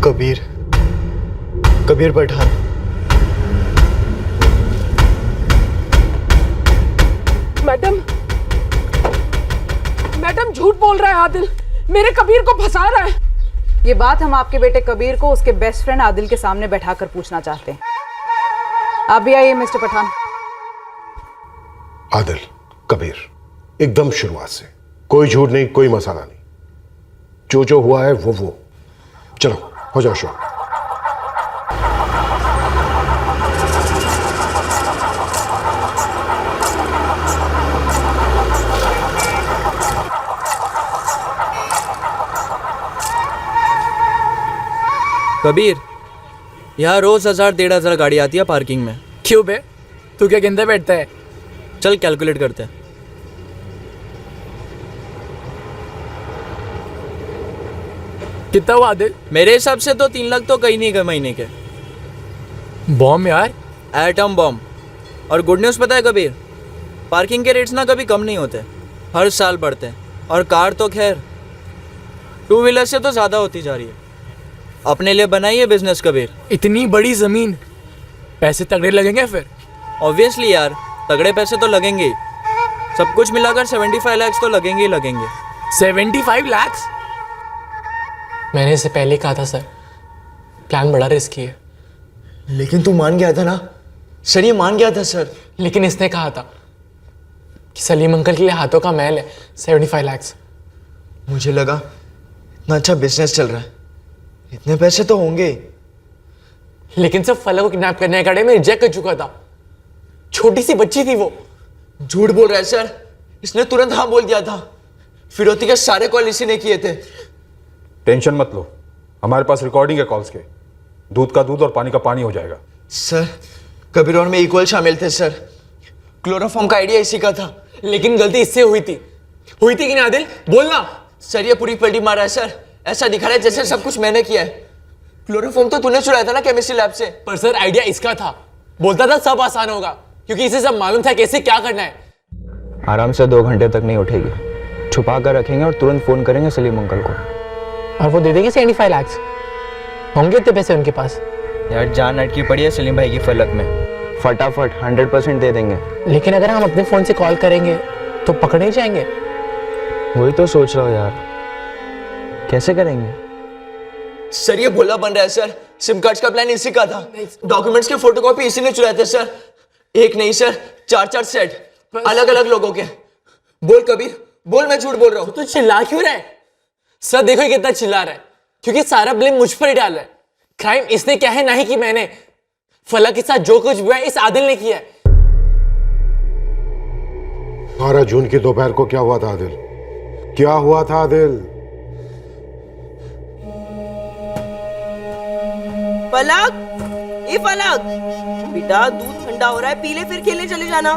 [SPEAKER 2] कबीर पठान।
[SPEAKER 16] मैडम झूठ बोल रहा है आदिल, मेरे कबीर को फंसा रहा है।
[SPEAKER 12] ये बात हम आपके बेटे कबीर को उसके बेस्ट फ्रेंड आदिल के सामने बैठाकर पूछना चाहते हैं। आप भी आइए मिस्टर पठान।
[SPEAKER 11] आदिल, कबीर, एकदम शुरुआत से कोई झूठ नहीं, कोई मसाला नहीं। जो हुआ है वो। चलो हो जाओ शो।
[SPEAKER 2] कबीर, यहाँ रोज 1000-1500 गाड़ी आती है पार्किंग में।
[SPEAKER 16] क्यों बे, तू क्या गिनते बैठता है?
[SPEAKER 2] चल कैलकुलेट करते हैं।
[SPEAKER 16] कितना हुआ आदिल?
[SPEAKER 2] मेरे हिसाब से तो 3 लाख तो कहीं नहीं गए महीने के।
[SPEAKER 16] बॉम्ब यार,
[SPEAKER 2] एटम बॉम्ब। और गुड न्यूज़ पता है कबीर, पार्किंग के रेट्स ना कभी कम नहीं होते, हर साल बढ़ते हैं। और कार तो खैर 2 व्हीलर से तो ज़्यादा होती जा रही है। अपने लिए बनाइए बिजनेस कबीर।
[SPEAKER 16] इतनी बड़ी जमीन, पैसे तगड़े लगेंगे फिर?
[SPEAKER 2] ऑब्वियसली यार, तगड़े पैसे तो लगेंगे ही। सब कुछ मिलाकर 75 लाख तो लगेंगे ही लगेंगे।
[SPEAKER 16] 75 लाख? मैंने इससे पहले कहा था सर, प्लान बड़ा रिस्की है।
[SPEAKER 2] लेकिन तू मान गया था ना सर? ये मान गया था सर।
[SPEAKER 16] लेकिन इसने कहा था कि सलीम अंकल के लिए हाथों का महल है। 75 लाख।
[SPEAKER 2] मुझे लगा इतना अच्छा बिजनेस चल रहा है, इतने पैसे तो होंगे।
[SPEAKER 16] लेकिन सब फलक को किडनैप करने का में रिजेक्ट कर चुका था। छोटी सी बच्ची थी वो।
[SPEAKER 2] झूठ बोल रहा है सर, इसने तुरंत हाँ बोल दिया था। फिरौती के सारे कॉल इसी ने किए थे।
[SPEAKER 3] टेंशन मत लो, हमारे पास रिकॉर्डिंग है कॉल्स के। दूध का दूध और पानी का पानी हो जाएगा।
[SPEAKER 2] सर कबीर और मैं इक्वल शामिल थे सर। क्लोरोफॉर्म का आइडिया इसी का था।
[SPEAKER 16] लेकिन गलती इससे हुई थी कि नहीं आदिल? बोलना।
[SPEAKER 2] सर ये पूरी पलटी मारा है सर, ऐसा दिखा रहा है जैसे सब कुछ मैंने किया है। क्लोरोफॉर्म तो तूने चुराया था ना केमिस्ट्री लैब से।
[SPEAKER 16] पर सर आइडिया इसका था, बोलता था सब आसान होगा क्योंकि इसे सब मालूम था कैसे क्या करना है।
[SPEAKER 2] आराम से 2 घंटे तक नहीं उठेगी, छुपा कर रखेंगे और तुरंत फोन करेंगे सलीम अंकल को।
[SPEAKER 16] और वो दे देंगे 75 लाख। होंगे इतने पैसे उनके पास?
[SPEAKER 2] यार जान अटकी पड़ी है सलीम भाई की फलक में, फटाफट 100% दे देंगे।
[SPEAKER 16] लेकिन अगर हम अपने फोन से कॉल करेंगे तो पकड़े जाएंगे।
[SPEAKER 2] वही तो सोच रहा हूँ यार, कैसे करेंगे? सर ये भोला बन रहा है सर, सिम कार्ड का प्लान इसी का था। डॉक्यूमेंट्स के फोटोकॉपी इसी ने चुराए थे सर। एक नहीं सर, 4 सेट अलग अलग लोगों के। बोल कबीर बोल, मैं झूठ बोल रहा हूँ।
[SPEAKER 16] तो चिल्ला क्यों रहा है? सर देखो ये कितना चिल्ला रहा है, क्योंकि सारा ब्लेम मुझ पर ही डाल रहा है। क्राइम इसने क्या है, ना ही कि मैंने। फलक के साथ जो कुछ हुआ है इस आदिल ने किया है।
[SPEAKER 11] 12 जून की दोपहर को क्या हुआ था आदिल? क्या हुआ था आदिल?
[SPEAKER 16] फलक, ये फलक, बेटा दूध ठंडा हो रहा है, पी ले फिर खेलने चले जाना।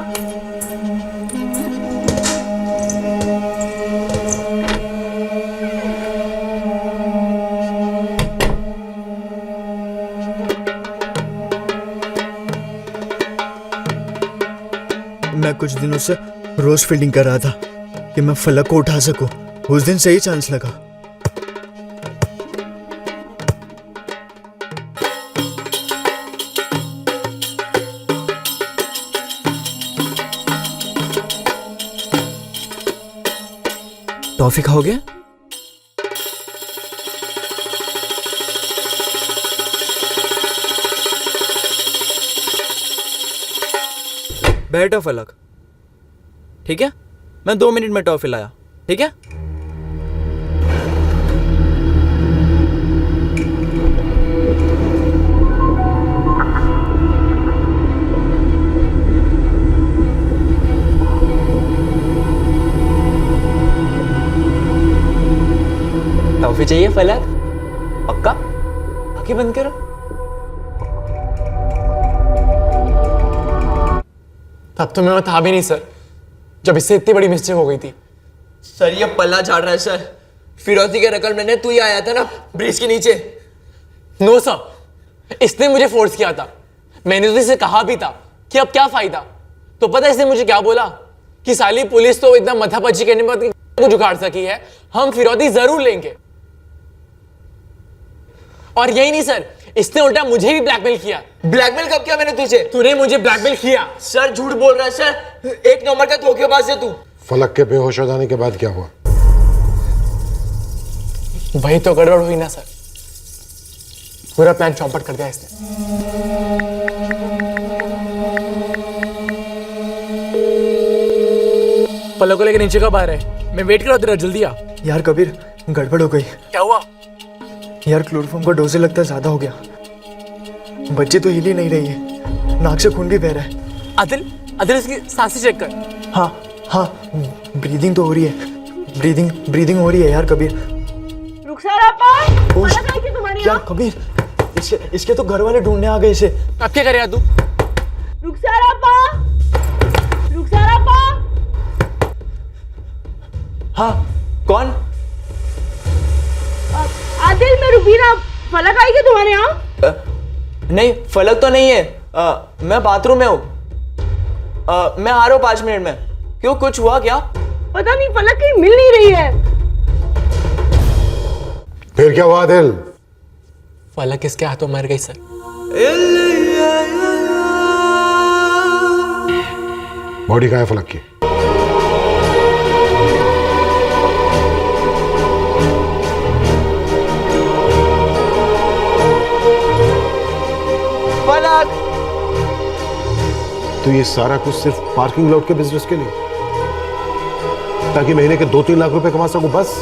[SPEAKER 2] मैं कुछ दिनों से रोज फील्डिंग कर रहा था कि मैं फलक को उठा सकूं। उस दिन सही चांस लगा। टॉफी खाओगे? बैठो फलक, ठीक है? मैं 2 मिनट में टॉफी लाया, ठीक है? टॉफी चाहिए फलक? पक्का? आंखें बंद करो।
[SPEAKER 15] तब तो मैं था भी नहीं सर, जब इससे इतनी बड़ी मिस्टेक हो गई थी।
[SPEAKER 2] सर ये पल्ला झाड़ रहा है सर। फिरौती के रकम लेने तू ही आया था ना ब्रिज के नीचे।
[SPEAKER 15] नो सर, इसने मुझे फोर्स किया था। मैंने तो इसे कहा भी था कि अब क्या फायदा। तो पता है इसने मुझे क्या बोला कि साली पुलिस तो इतना मथापच्ची करने पर को जुगाड़ सकी है, हम फिरौती जरूर लेंगे। और यही नहीं सर, इसने उल्टा मुझे भी ब्लैकमेल किया।
[SPEAKER 2] ब्लैकमेल कब किया मैंने तुझे?
[SPEAKER 15] तूने मुझे ब्लैकमेल किया।
[SPEAKER 2] सर झूठ बोल रहा है सर, 1 नंबर का धोखेबाज है तू।
[SPEAKER 11] फलक के बेहोश हो जाने के बाद क्या हुआ?
[SPEAKER 15] वही तो गड़बड़ हुई ना सर, पूरा प्लान चौपट कर दिया इसने। पलक को लेके नीचे कब आ रहे हैं? मैं वेट कर रहा हूं तेरा, जल्दी आ।
[SPEAKER 2] यार कबीर गड़बड़ हो गई।
[SPEAKER 15] क्या हुआ?
[SPEAKER 2] यार क्लोरोफॉर्म का डोज लगता है ज्यादा हो गया। बच्ची तो हिल ही नहीं रही है, नाक से खून भी बह रहा है।
[SPEAKER 15] आदिल, आदिल इसकी सांसें चेक कर।
[SPEAKER 2] हाँ ब्रीदिंग तो हो रही है, ब्रीदिंग हो रही है यार कबीर। यार कबीर इसके तो घर वाले ढूंढने आ गए इसे।
[SPEAKER 15] अब क्या करेगा तू?
[SPEAKER 2] हाँ कौन?
[SPEAKER 16] आदिल, मैं रुबीना, फलक आई क्या तुम्हारे यहाँ?
[SPEAKER 2] नहीं फलक तो नहीं है। मैं बाथरूम में हूँ। मैं आ रहा हूँ 5 मिनट में। क्यों, कुछ हुआ क्या?
[SPEAKER 16] पता नहीं, फलक कहीं मिल नहीं रही है।
[SPEAKER 11] फिर क्या हुआ आदिल?
[SPEAKER 15] फलक किसके हाथों मर गई सर।
[SPEAKER 11] बॉडी कहाँ है फलक की?
[SPEAKER 2] फलक!
[SPEAKER 11] तो ये सारा कुछ सिर्फ पार्किंग लॉट के बिजनेस के लिए, ताकि महीने के 2-3 लाख रुपए कमा सकूं बस?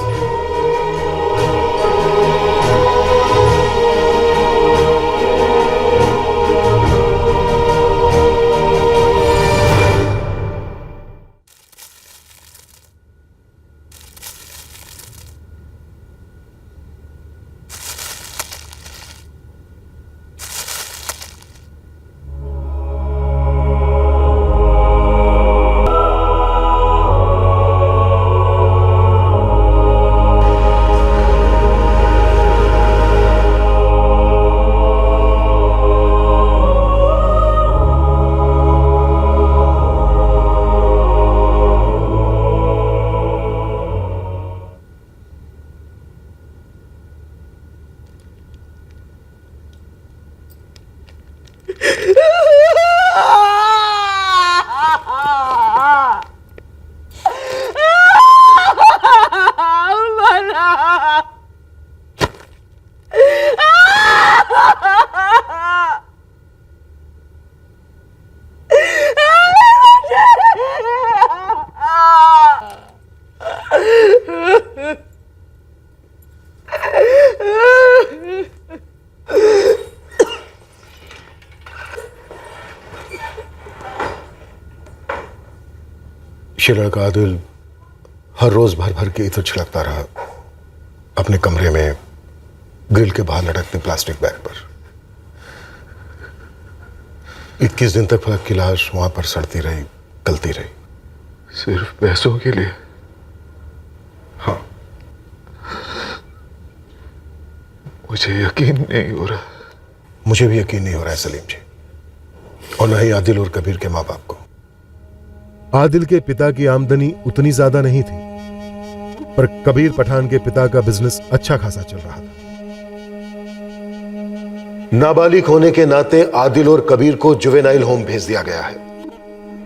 [SPEAKER 11] ये लड़का आदिल हर रोज भर भर के इत्र छिड़कता रहा अपने कमरे में ग्रिल के बाहर लटकते प्लास्टिक बैग पर। 21 दिन तक फलक की लाश वहां पर सड़ती रही, गलती रही।
[SPEAKER 1] सिर्फ पैसों के लिए?
[SPEAKER 11] हाँ।
[SPEAKER 1] मुझे यकीन नहीं हो रहा।
[SPEAKER 11] मुझे भी यकीन नहीं हो रहा है सलीम जी, और न ही आदिल और कबीर के माँ बाप को। आदिल के पिता की आमदनी उतनी ज्यादा नहीं थी, पर कबीर पठान के पिता का बिजनेस अच्छा खासा चल रहा था। नाबालिग होने के नाते आदिल और कबीर को जुवेनाइल होम भेज दिया गया है,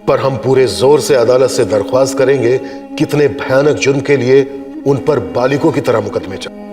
[SPEAKER 11] पर हम पूरे जोर से अदालत से दरख्वास्त करेंगे कितने भयानक जुर्म के लिए उन पर बालिगों की तरह मुकदमे चले।